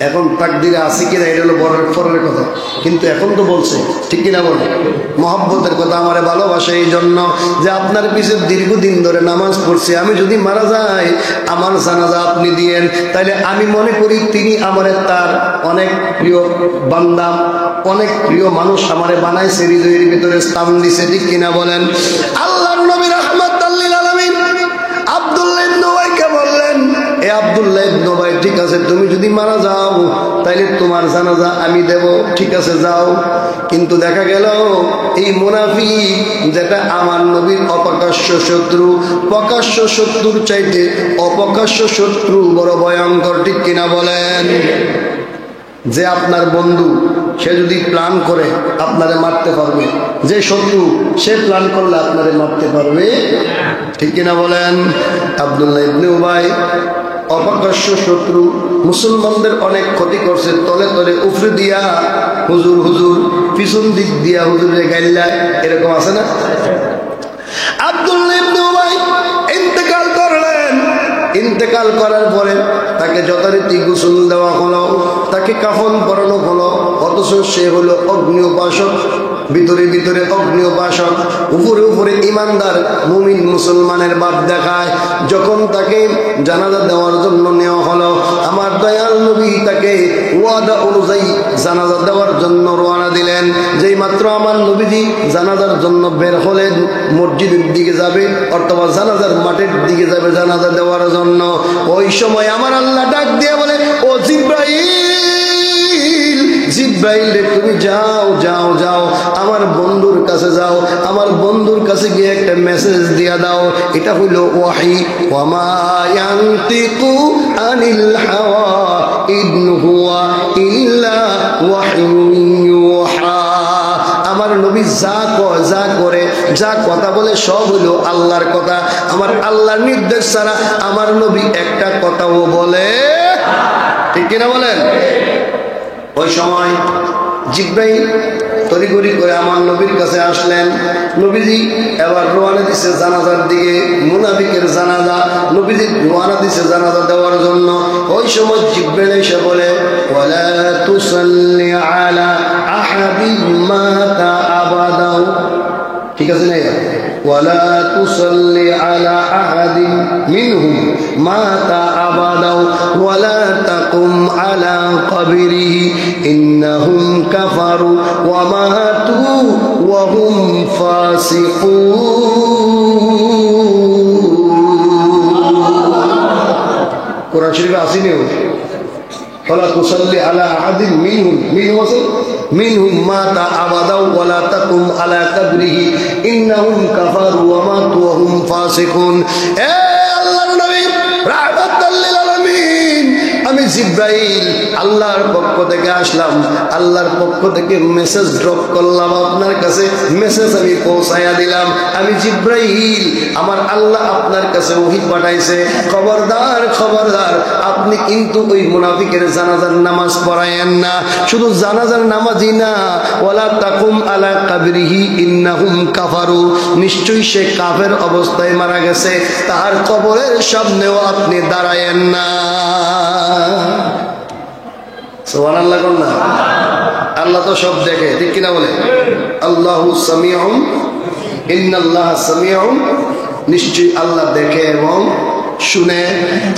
এখন তাকদিরে আছে কিনা এটা হলো বড় ফরের কথা, কিন্তু এখন তো বলছে, ঠিক কিনা বলে? মহব্বতের কথা, আমারে ভালোবাসে এই জন্য যে আপনার পিছে দীর্ঘদিন ধরে নামাজ পড়ছে, আমি যদি মারা যাই আমার জানাজা আপনি দিয়েন। তাইলে আমি মনে করি তিনি আমারে তার অনেক প্রিয় বান্দা, অনেক প্রিয় মানুষ আমারে বানাইছে, হৃদয়ের ভিতরে স্থান দিছে, ঠিক কিনা বলেন? আল্লাহর নবী রাহমাতাল লিল আলামিন আব্দুল্লাহ ইবনে উবাইকে বললেন, এ আব্দুল্লাহ ইবনে উবাই, ঠিক আছে তুমি যদি মারা যাও তাইলে তোমার জানাজা আমি দেব, ঠিক আছে যাও। কিন্তু দেখা গেল এই মুনাফিক, যেটা আমার নবীর অপ্রকাশ্য শত্রু, প্রকাশ্য শত্রুর চাইতে অপ্রকাশ্য শত্রু বড় ভয়ঙ্কর, ঠিক কিনা বলেন? যে আপনার বন্ধু সে যদি প্ল্যান করে আপনারে মারতে পারবে, যে শত্রু সে প্ল্যান করলে আপনারে মারতে পারবে, ঠিক কিনা বলেন? আব্দুল্লাহ ইবনে উবাই অপ্রকাশ্য শত্রু, মুসলমানদের অনেক ক্ষতি করছে, তলে তলে উফরে দিয়া হুজুর হুজুর, পিছন দিক দিয়া হুজুরে গাইল্লায়, এরকম আছে না? আব্দুল্লাহ ইবনে উবাই ইন্তেকাল করলেন। ইন্তেকাল করার পরে তাকে যথারীতি গোসল দেওয়া হলো, তাকে কাফন পরানো হলো, অথচ সে হলো অগ্নি উপাসক, ভিতরে ভিতরে অগ্নি উপাসক, উপরে উপরে ইমানদার মুমিন মুসলমানের ভাব দেখায়। যখন তাকে জানাজা দেওয়ার জন্য নেওয়া হলো, আমার দয়াল নবী তাকে ওয়াদা অনুযায়ী জানাজা দেওয়ার জন্য রওনা দিলেন। যেই মাত্র আমার নবীজি জানাজার জন্য বের হলেন, মসজিদের দিকে যাবে অথবা জানাজার মাঠের দিকে যাবে জানাজা দেওয়ার জন্য, ওই সময় আমার আল্লাহ ডাক দিয়ে বলে, ও জিব্রাইল, জিব্রাইল রে তুমি যাও যাও যাও, আমার বন্ধুর কাছে যাও, আমার বন্ধুর কাছে গিয়ে একটা মেসেজ দিয়া দাও। এটা হইল ওয়াহি, ওয়ামা ইয়ানতিকু আনিল হাওয়া ইন হুয়া ইল্লা ওয়াহিয়ুন ইউহা। আমার নবী যা কয়, যা করে, যা কথা বলে সব হলো আল্লাহর কথা। আমার আল্লাহর নির্দেশ ছাড়া আমার নবী একটা কথাও বলে, ঠিক কিনা বলেন? ওই সময় জিব্রাইল তড়িঘড়ি করে আমার নবীর কাছে আসলেন। নবীজি এবার রওনা দিছে জানাজার দিকে, মুনাফিকের জানাজা। নবীজি রওনা দিছে জানাজা দেওয়ার জন্য। ওই সময় জিব্রাইল এসে বলে, ওয়ালা তুসাল্লি আলা আহাদিন মাতা আবাদাও, ঠিক আছে না? ওয়ালা তুসাল্লি আলা আহাদিন মিনহুম মাতা আবাদাও ওয়ালা তাকুম আলা কবরিহি ইন্নাহুম কাফারু ওয়া মাতু ওয়া হুম ফাসিকুন। কোরআন শরীফে আসেনি ওয়ালা তুসাল্লি আলা আহাদিন মিনহুম, মিনহুম মাতা আবাদাও ওয়ালা তাকুম আলা কবরিহি ইন্নাহুম কাফারু ওয়া মাতু ওয়া হুম ফাসিকুন। এ আল্লাহর নবী রাহমাতাল লিল আলামিন, আমি জিব্রাইল আল্লাহর পক্ষ থেকে আসলাম, আল্লাহর পক্ষ থেকে মেসেজ ড্রপ করলাম আপনার কাছে, মেসেজ আমি পৌঁছায়া দিলাম। আমি জিব্রাইল, আমার আল্লাহ আপনার কাছে ওহী পাঠাইছে, খবরদার খবরদার, আপনি কিন্তু ওই মুনাফিকের জানাজার নামাজ পড়ায়েন না। শুধু জানাজার নামাজই না, ওয়ালা তাকুম আলা কবরিহি ইন্নাহুম কাফারু, নিশ্চয়ই সে কাফের অবস্থায় মারা গেছে, তার কবরের সামনেও আপনি দাঁড়ায়েন না। সুবহানাল্লাহ কোন না? আল্লাহ তো সব দেখে, ঠিক কিনা বলে? আল্লাহু সামিউন, ইন্নাল্লাহা সামিউন, নিশ্চয়ই আল্লাহ দেখে এবং শুনে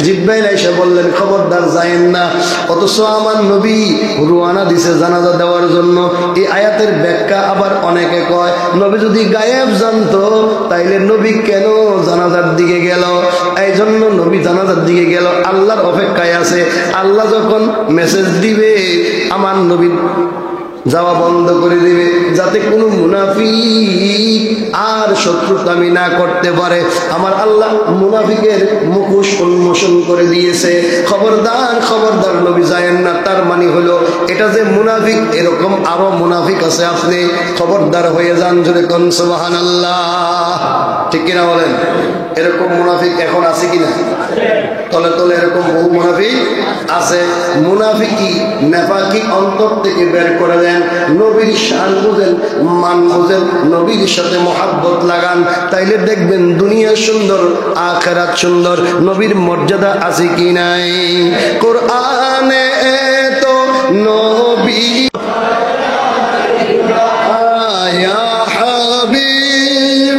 জিব্রাইল এসে বললেন খবরদার যায়েন না। অথচ আমার নবী রুয়ানা দিছে জানাজা দেওয়ার জন্য। এই আয়াতের ব্যাখ্যা আবার অনেকে কয় নবী যদি গায়েব জানতো তাইলে নবী কেন জানাজার দিকে গেল? এই জন্য নবী জানাজার দিকে গেল, আল্লাহর অপেক্ষায় আছে। আল্লাহ যখন মেসেজ দিবে আমার নবী যাওয়া বন্ধ করে দিবে, যাতে কোনো মুনাফিক আর শত্রুতামি না করতে পারে। আমার আল্লাহ মুনাফিকের মুখোশ উন্মোচন করে দিয়েছে। খবরদার খবরদার নবী যায়েন না। তার মানে হলো এটা যে মুনাফিক, এরকম আরো মুনাফিক আছে, আপনি খবরদার হয়ে যান। জোরে কোন সুবহানাল্লাহ। ঠিক কিনা বলেন? এরকম মুনাফিক এখন আছে কিনা? তলে তলে এরকম বহু মুনাফিক আছে। মুনাফিকি নেফাকি অন্তর থেকে বের করে দেন। নবীর শান বুঝেন, মান বুঝেন, নবীর সাথে মহাব্বত লাগান, তাইলে দেখবেন দুনিয়া সুন্দর, আখিরাত সুন্দর। নবীর মর্যাদা আছে কি নাই? কোরআনে তো নবী ইয়া হাবিব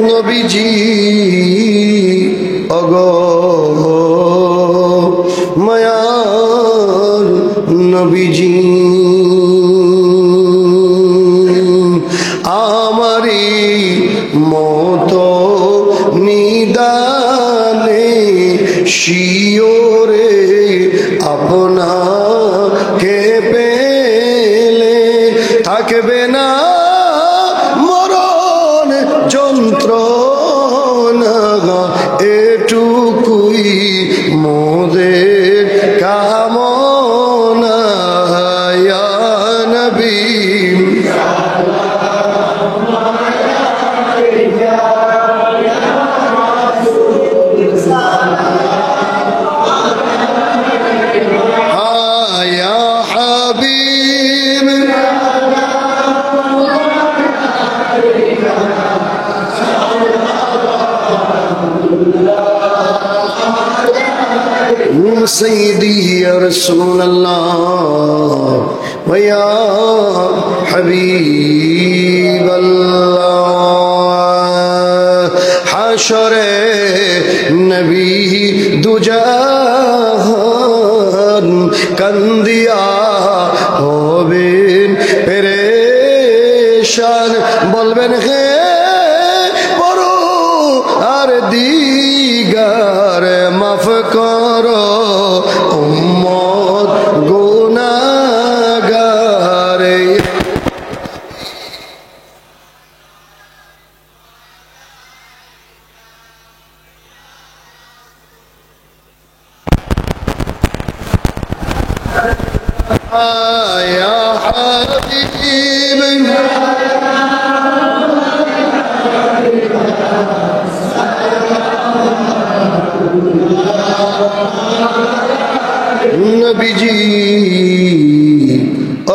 নবীজি ওগো মায়ার নবীজি, আমারি মতো নিদানে শিওরে আপনাকে পেলে থাকবে না মরণ যন্ত্রণা, এটুকুই মোদের কামনা। ইয়া নবী ইয়া হাবিব سيدي يا رسول الله ويا حبيب الله حشره نبي দুজাহান কান্দিয়া হবেন পেরেশান, বলবেন হে বড় আর দিগার মাফ করো উম্মত গুনাহগারে। ইয়া হাবিব নবীজি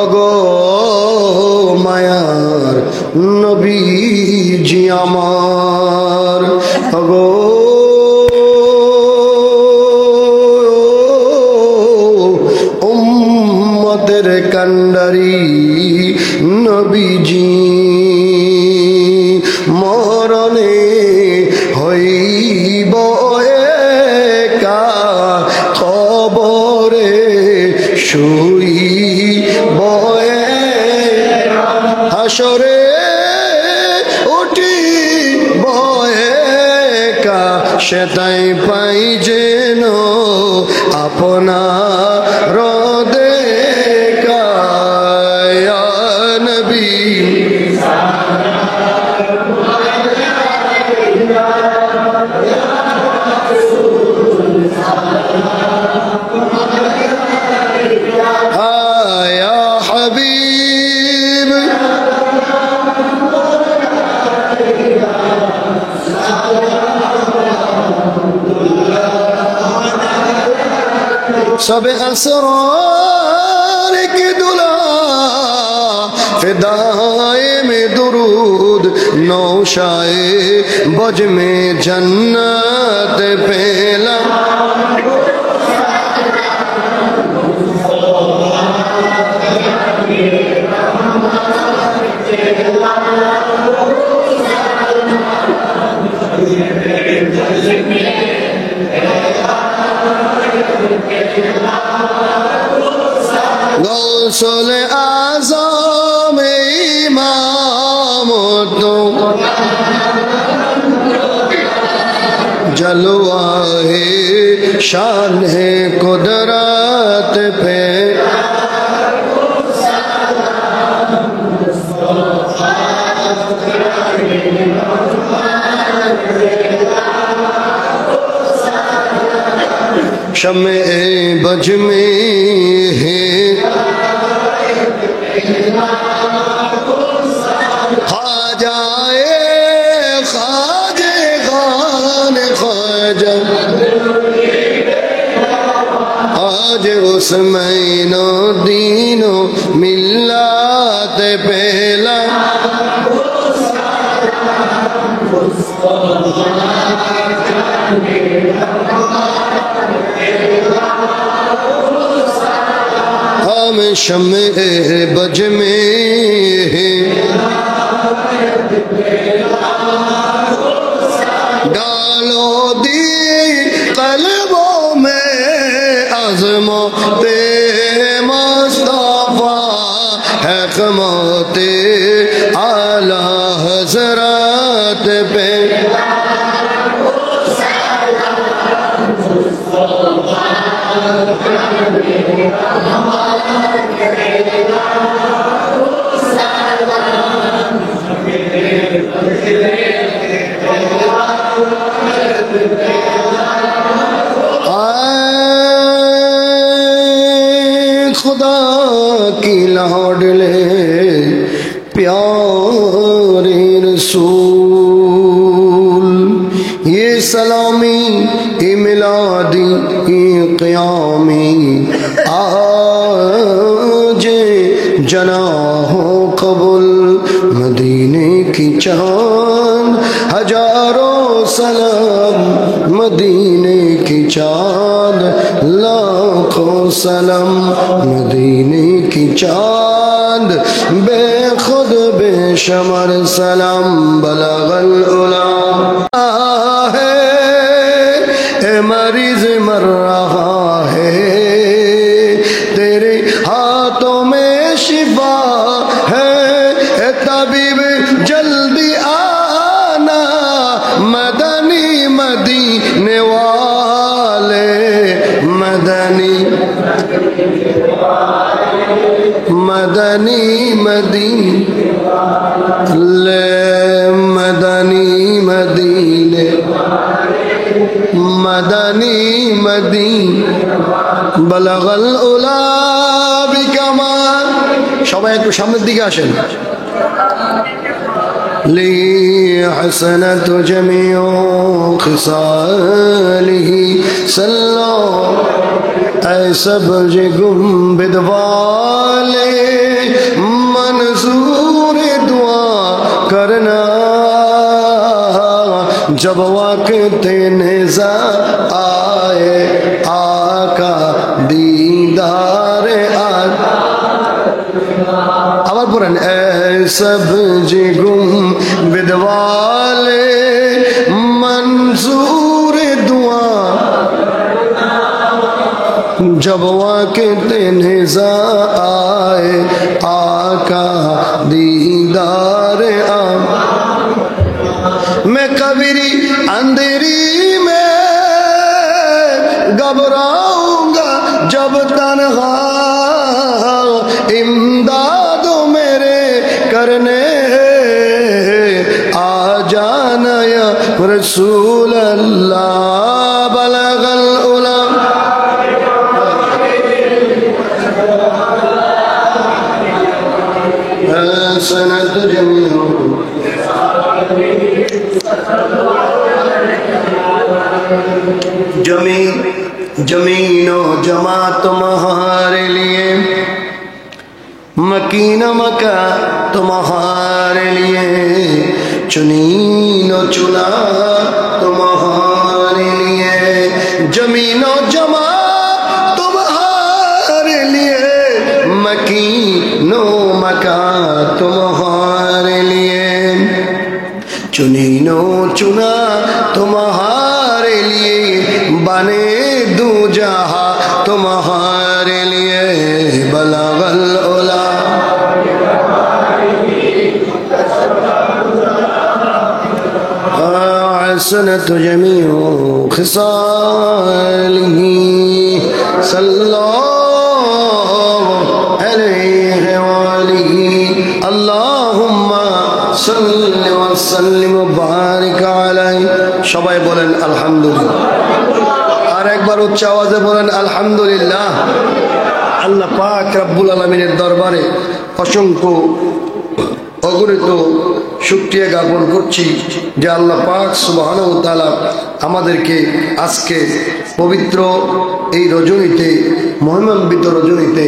ওগো মায়ার নবীজি আমার ওগো উম্মতের কান্ডারি নবীজি, মরণে হইব একা কবরে শুইব হাসরে উঠিব একা, সেটাই পাই যেন আপনার দেখা। ইয়া নবী ইয়া হাবিব सब असरार की दुला फिदाए में दुरूद नौशाए बज में जन्नत पेला गौसल आज़म इमाम तो जलवा है शान है कुदरत पे शम्मे बज में है ख्वाजाए ख्वाजे खान ख्वाजा आज उस्मैनो दीनो मिल्लत पहला हम शम्मे बज में डालो दी कल्बों में अज़मते मुस्तफ़ा है क़मते आला हज़रत पे खुदा की लाडले प्यारे रसूल ये सलामी ये मिलादी ये क़यामी आज जना हो कबुल मदीने की चाँद हजारों सलाम मदीने की चाँद लाखों सलाम मदीने की चाँद बेखुद बेशमर सलाम बलगल उला है ए मरीज मर रहा है तेरे हाथों में शिफा है ए तबीब जल्दी आना मदनी मदीने वाले मदनी मदनी मदीने मदनी मदीने मदनी मदीने बलगल उला बिकमाल সবাই একটু সামনের দিকে আসেন লি হাসানাতু জামিউ খিসালিহি সাল্লাল্লাহু ऐ सब्ज़ गुंबद वाले मंजूर दुआ करना जब वक्त नेज़ा आए आका दीदार आवर पुरन ऐ सब्ज़ गुंबद वाले मंजूर दुआ जब वक्त नेज़ा आए आका दीदार आम मैं कबरी अंधेरी में घबराऊंगा जब तन्हा इमदाद मेरे करने आ जाना या रसूल अल्लाह बलगल उला सनत जमीनो जमा तुम्हारे लिए मकीन मका तुम्हारे लिए चुनीनो चुना तुम्हारे लिए जमीनो जमा तुम्हारे लिए मकीनो मका तुम्हारे लिए चुनीनो चुना तुम्हारे बने दो जहां तुम्हारे लिए बलगल उला हसनत जमीउ खिसालिही सल्लल्लाहु अलैहि वालिही अल्लाहुम्मा सल्लि व सल्लिम व बारिक अलैहि। সবাই বলেন আলহামদুলিল্লাহ। আর একবার উচ্চ আওয়াজে বলেন আলহামদুলিল্লাহ। আল্লাহ পাক রব্বুল আলামিনের দরবারে অসংখ্য অগণিত শুকরিয়া জ্ঞাপন করছি যে আল্লাহ পাক সুবহানাহু ওয়া তাআলা আমাদেরকে আজকে পবিত্র এই রজনীতে, মহিমান্বিত রজনীতে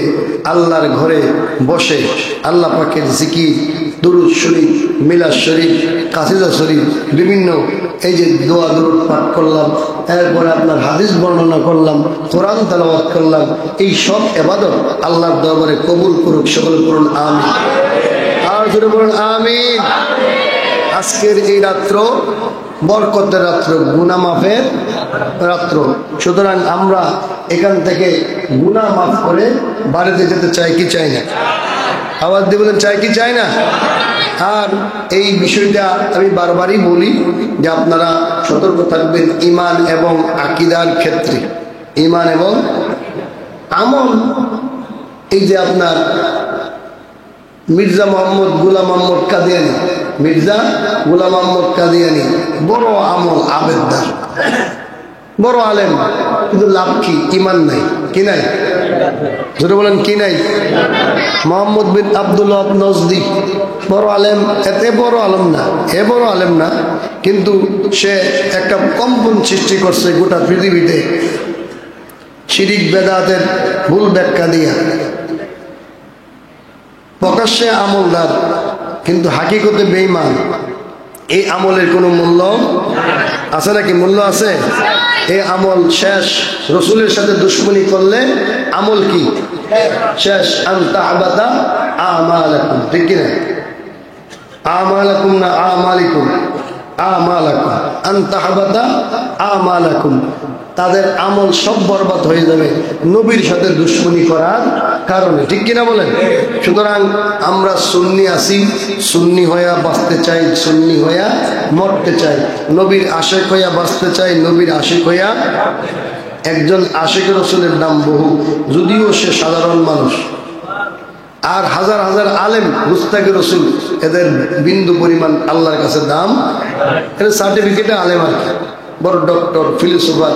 আল্লাহর ঘরে বসে আল্লাহ পাকের জিকির, দুরূদ শরীফ, মিলাদ শরীফ, কাসিদা শরীফ, বিভিন্ন এই যে দোয়া দুরূদ পাঠ করলাম, এরপরে আপনার হাদিস বর্ণনা করলাম, কোরআন তেলাওয়াত করলাম, এই সব ইবাদত আল্লাহর দরবারে কবুল করুক। সকলে বলুন আমিন। আর জোরে বলুন আমিন। আজকের এই রাত্র বরকতের রাত্র, গুনাহ মাফের রাত্র। সুতরাং আমরা এখান থেকে গুনাহ মাফ করে বাড়িতে যেতে চাই কি চাই না? আওয়াজ দিয়ে বলেন চাই কি চাই না? আর এই বিষয়টা আমি বারবারই বলি যে আপনারা সতর্ক থাকবেন ঈমান এবং আকীদার ক্ষেত্রে। ঈমান এবং আমল, এই যে আপনার মির্জা মোহাম্মদ গোলাম মোহাম্মদ কাদিয়ানী, মির্জা গোলাম মোহাম্মদ কাদিয়ানী বড় আমল আবেদদার, বড় আলেম, কিন্তু লাভ কি? ঈমান নাই। কি নাই? জোরে বলেন কি নাই? মোহাম্মদ বিন আব্দুল ওয়াহাব নজদি বড় আলেম, এতে বড় আলেম না, এ বড় আলেম না, কিন্তু সে একটা কম্পন সৃষ্টি করছে গোটা পৃথিবীতে শিরিক বেদাতের ভুল ব্যাখ্যা দিয়া। প্রকাশ্যে আমলদার কিন্তু হাকিকতে বেঈমান। এই আমলের কোনো মূল্য আছে নাকি? মূল্য আছে? এই আমল শেষ। রসুলের সাথে দুশ্মনী করলে আমল কি শেষ? আনতাহবাতা আমালাকুম, ঠিক কিনা? আমালাকুম না আমালিকুম? আমালাকুম। আনতাহবাতা আমালাকুম, তাদের আমল সব বরবাদ হয়ে যাবে নবীর সাথে দুশ্মনী করার কারণে, ঠিক কিনা বলেন? সুতরাং আমরা সুন্নি আছি, সুন্নি হইয়া বাঁচতে চাই, সুন্নি হইয়া মরতে চাই, নবীর আশিক হইয়া বাঁচতে চাই, নবীর আশিক হইয়া। একজন আশিক রাসূলের নাম বহু, যদিও সে সাধারণ মানুষ। আর হাজার হাজার আলেম মুস্তাকে রসুল, এদের বিন্দু পরিমাণ আল্লাহর কাছে দাম। এটা সার্টিফিকেটে আলেম আর কি, বড় ডক্টর, ফিলোসোফার,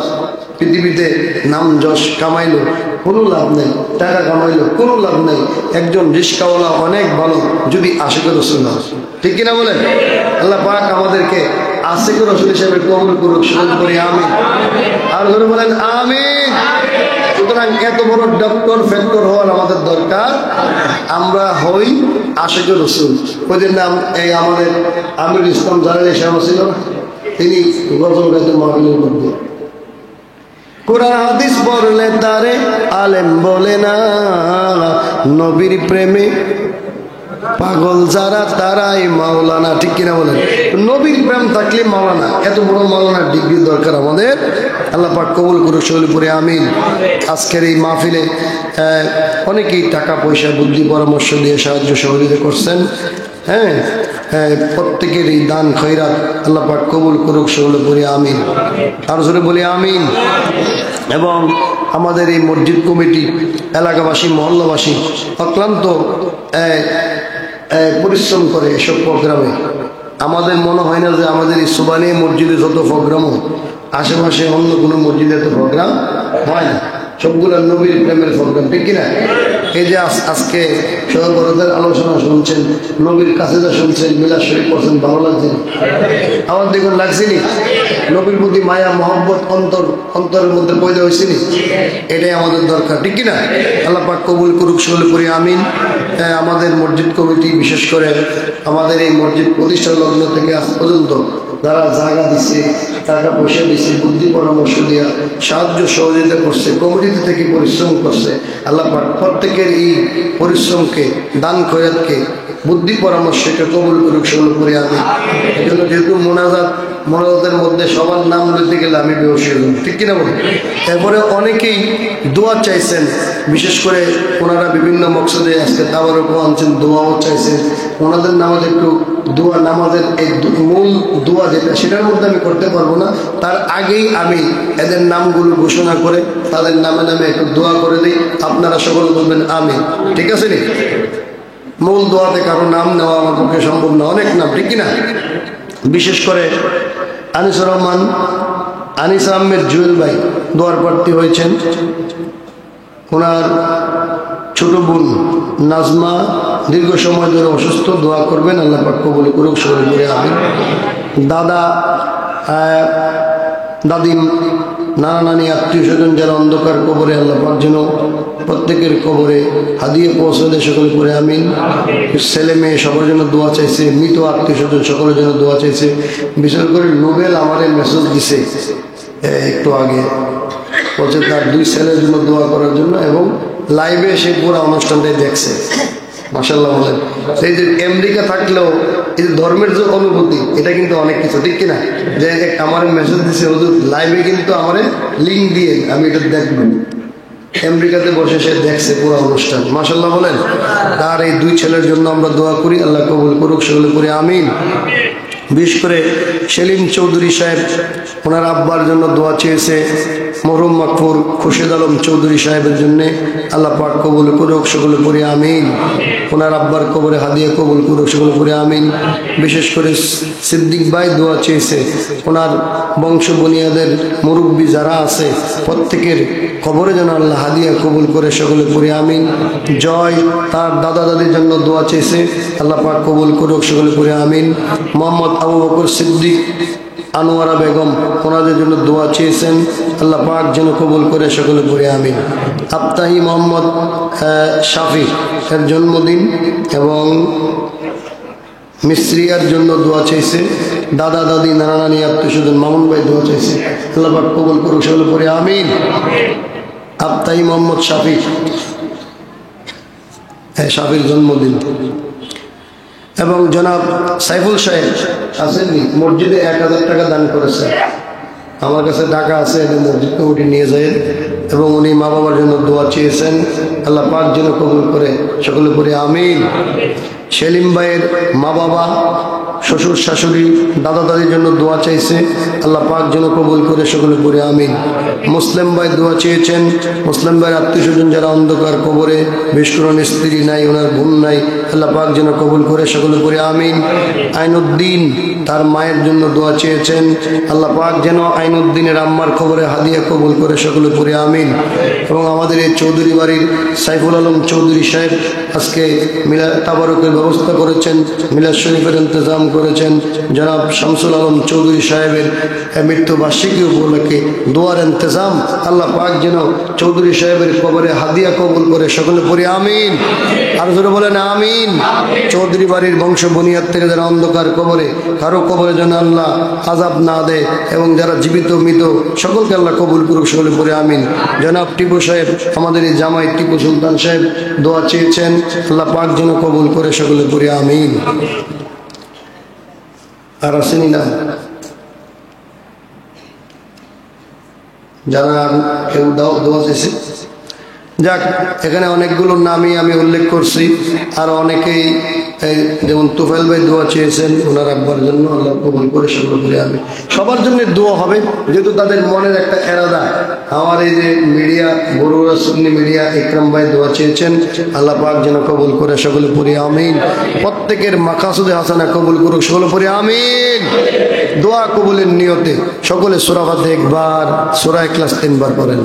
পৃথিবীতে নাম যশ কামাইলো, কোনো লাভ নেই। টাকা কামাইলো, কোনো লাভ নেই। একজন রিস্কাওয়ালা অনেক ভালো যদি আশিক রসুল না, ঠিক কিনা বলেন? আল্লাহ পাক আমাদেরকে আশিক রসুল হিসেবে কবুল করুক। শুরু করি আমিন। আর ধরে বলেন আমিন। সুতরাং এত বড় ডক্টর ফ্যাক্টর হওয়ার আমাদের দরকার, আমরা হই আশিক রসুল। ওদের নাম এই আমাদের আমিরুল ইসলাম জালালি সাহেব ছিল, তিনি গজল গাইতেন মাহফিলের মধ্যে। কোরআন হাদিস পড়লে তারে আলেম বলে না, নবীর প্রেমে পাগল যারা তারাই মাওলানা, ঠিক কিনা বলেন? নবীর প্রেম থাকলে মাওলানা। এত বড় মাওলানার ডিগ্রি দরকার আমাদের। আল্লাহ পাক কবুল করুক। শৈলপুরে আমিন। আজকের এই মাহফিলে অনেকেই টাকা পয়সা, বুদ্ধি, পরামর্শ দিয়ে সাহায্য সহযোগিতা করছেন। হ্যাঁ, প্রত্যেকের এই দান খয়রাত আল্লাহ পাক কবুল করুক। শৈলপুরে আমিন। আর জোরে বলি আমিন। এবং আমাদের এই মসজিদ কমিটি, এলাকাবাসী, মহল্লাবাসী অক্লান্ত পরিশ্রম করে এসব প্রোগ্রামে। আমাদের মনে হয় না যে আমাদের এই সুবানি মসজিদে যত প্রোগ্রামও আশেপাশে অন্য কোনো মসজিদে এত প্রোগ্রাম হয় না। সবগুলো নবীর প্রেমের প্রোগ্রাম, ঠিক কিনা? এই যে আজকে সহবরদের আলোচনা শুনছেন, নবীর কাসিদা শুনছেন, মিলাদ শরীফ পড়ছেন, ভালো লাগছে? আমার দেখুন লাগছেনি? নবীর প্রতি মায়া মহব্বত অন্তরের মধ্যে পয়দা হয়েছেনি? এটাই আমাদের দরকার, ঠিক কিনা? আল্লাহ পাক কবুল করুক। সকলে পড়ি আমিন। আমাদের মসজিদ কমিটি, বিশেষ করে আমাদের এই মসজিদ প্রতিষ্ঠা লগ্ন থেকে আজ পর্যন্ত যারা জায়গা দিচ্ছে, টাকা পয়সা দিচ্ছে, বুদ্ধি পরামর্শ দেওয়া, সাহায্য সহযোগিতা করছে, কমিটি থেকে পরিশ্রম করছে, আল্লাহ পাক প্রত্যেকের এই পরিশ্রমকে, দান খয়রাতকে, বুদ্ধি পরামর্শকে কবুল করুক। সকলে পড়ি আমিন। এই জন্য যেহেতু মোনাজাত মোনাজাতের মধ্যে সবার নাম লইতে গেলে আমি বেহুশ হয়ে যাব, ঠিক কিনা বলি? এরপরে অনেকেই দোয়া চাইছেন, বিশেষ করে ওনারা বিভিন্ন মকসদে আজকে তাবারক আনছেন, দোয়াও চাইছেন। ওনাদের নামাজ একটু দোয়া, নামাজের এই মূল দোয়া যেটা, সেটার মধ্যে আমি করতে পারবো না। তার আগেই আমি এদের নামগুলো ঘোষণা করে তাদের নামে নামে একটু দোয়া করে দিই। আপনারা সকলে বলবেন আমিন, ঠিক আছে নি? মূল দোয়াতে কারো নাম নেওয়া আমার পক্ষে সম্ভব না, অনেক নাম, ঠিক কিনা? বিশেষ করে আনিসুর রহমান, আনিস আহমেদ জুয়েল ভাই দোয়ার প্রার্থী হয়েছেন। ওনার ছোট বোন নাজমা দীর্ঘ সময় ধরে অসুস্থ, দোয়া করবেন, আল্লাহ পাক কবুল করুক, সকলে করে আমিন। দাদা, দাদিম, নানা নানি, আত্মীয় স্বজন যারা অন্ধকার কবরে, আল্লাহ পাক যেন প্রত্যেকের কবরে হাদিয়ে পৌঁছে দেয়, সকলে করে আমিন। ছেলে মেয়ে সবার জন্য দোয়া চাইছে, মৃত আত্মীয় স্বজন সকলের জন্য দোয়া চাইছে। বিশেষ করে নোবেল আমাদের মেসেজ দিছে একটু আগে, বলছে তার 2 ছেলের জন্য দোয়া করার জন্য, এবং লাইভে সে পুরো অনুষ্ঠানটাই দেখছে। মাশাআল্লাহ বলেন। এই যে আমেরিকা থাকলেও এই যে ধর্মের যে অনুভূতি, এটা কিন্তু অনেক কিছু, ঠিক কিনা? যে আমার মেসেজ দিচ্ছে হুজুর লাইভে, কিন্তু আমার লিঙ্ক দিয়ে আমি এটা দেখব। আমেরিকাতে বসে সে দেখছে পুরো অনুষ্ঠান, মাশাআল্লাহ বলেন। তার এই 2 ছেলের জন্য আমরা দোয়া করি, আল্লাহ কবুল করুক, সকলে করে আমিন। বিশেষ করে সেলিম চৌধুরী সাহেব, ওনার আব্বার জন্য দোয়া চেয়েছে। মরহুম মাকফুর খুরশেদ আলম চৌধুরী সাহেবের জন্য আল্লাহ পাক কবুল করুক, সকলে করে আমিন। ওনার আব্বার কবরে হাদিয়া কবুল করুক, সকলে করে আমিন। বিশেষ করে সিদ্দিক ভাই দোয়া চেয়েছে, ওনার বংশ বুনিয়াদের মুরব্বী যারা আছে প্রত্যেকের কবরে যেন আল্লাহ হাদিয়া কবুল করে, সকলে করে আমিন। জয় তার দাদা দাদির জন্য দোয়া চেয়েছে, আল্লাহ পাক কবুল করুক, সকলে করে আমিন। মোহাম্মদ আবু বকর সিদ্দিক, আনোয়ারা বেগম, ওনাদের জন্য দোয়া চেয়েছেন, আল্লাহ পাক যেন কবুল করে, সকলে করে আমিন। আফতাহি মোহাম্মদ শাফি এর জন্মদিন, এবং মিস্ত্রিয়ার জন্য দোয়া চাইছে। দাদা দাদি, নানা নানি, আত্মীয় স্বজন, মামুন ভাই দোয়া চাইছে, আল্লাহ পাক কবুল করুক, সকলে করে আমিন। আফতাহি মোহাম্মদ শাফি, শাফির জন্মদিন। এবং জনাব সাইফুল সাহেব আসেননি, মসজিদে 1000 টাকা দান করেছে, আমার কাছে টাকা আছে, মসজিদকে উঠে নিয়ে যায়। এবং উনি মা বাবার জন্য দোয়া চেয়েছেন, আল্লাহ পাক যেন কবুল করে, সকলে করে আমিন। সেলিম ভাইয়ের মা বাবা, শ্বশুর শাশুড়ি, দাদা দাদির জন্য দোয়া চাইছে, আল্লাহ পাক যেন কবুল করে, সকলে করে আমিন। মুসলিম ভাই দোয়া চেয়েছেন, মুসলিম ভাইয়ের আত্মীয় স্বজন যারা অন্ধকার কবরে, বিশেষ করে স্ত্রী নাই, ওনার বোন নাই, আল্লাহ পাক যেন কবুল করে, সকলে করে আমিন। আইনুদ্দিন তার মায়ের জন্য দোয়া চেয়েছেন, আল্লাহ পাক যেন আইনুদ্দিনের আম্মার কবরে হাদিয়া কবুল করে, সকলে করে আমিন। এবং আমাদের এই চৌধুরী বাড়ির সাইফুল আলম চৌধুরী সাহেব আজকে মিলাদ তাবারকের ব্যবস্থা করেছেন, মিলাদ শরীফের ইন্তজাম করেছেন। জনাব শামসুল আলম চৌধুরী সাহেবের মৃত্যুবার্ষিকী উপলক্ষে দোয়ার ইন্তজাম, আল্লাহ পাক যেন চৌধুরী সাহেবের কবরে হাদিয়া কবুল করে, সকলে পড়ি আমিন। আর জোরে বলেন আমিন। চৌধুরী বাড়ির বংশ বুনিয়াদ থেকে যারা অন্ধকার কবরে, কারো কবরে যেন আল্লাহ আযাব না দেয়, এবং যারা জীবিত মৃত সকলকে আল্লাহ কবুল করুক, সকলে পড়ি আমিন। জনাব টিপু সাহেব, আমাদের এই জামাই টিপু সুলতান সাহেব দোয়া চেয়েছেন, আল্লাহ পাক যেন কবুল করে, সকলে পড়ি আমিন। আর আসেনি না যারা কেউ দোয়া চেয়েছে, যাক, এখানে অনেকগুলো নামই আমি উল্লেখ করছি। আর অনেকেই যেমন তুফাইল ভাই দোয়া চেয়েছেন ওনার আব্বার জন্য, আল্লাহ কবুল করে, সকলে করে আমি। সবার জন্য দোয়া হবে, যেহেতু তাদের মনের একটা এরাদা। আমার এই যে মিডিয়া, বড়ুয়া সুন্নি মিডিয়া ইকরাম ভাই দোয়া চেয়েছেন, আল্লাহ পাক যেন কবুল করে, সকলে পড়ি আমিন। প্রত্যেকের মাকাসুদে হাসানা কবুল করুক, সকলে পড়ি আমিন। দোয়া কবুলের নিয়তে সকলে সূরা ফাতিহা 1 বার, সূরা ইখলাস 3 বার পড়েন।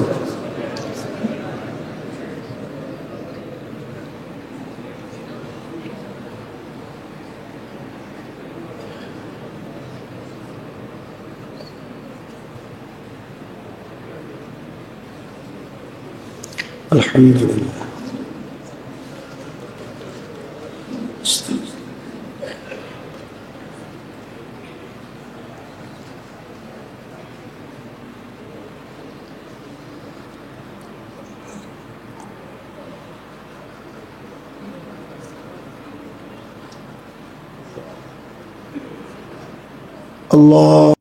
আলহামদুলিল্লাহ। Allah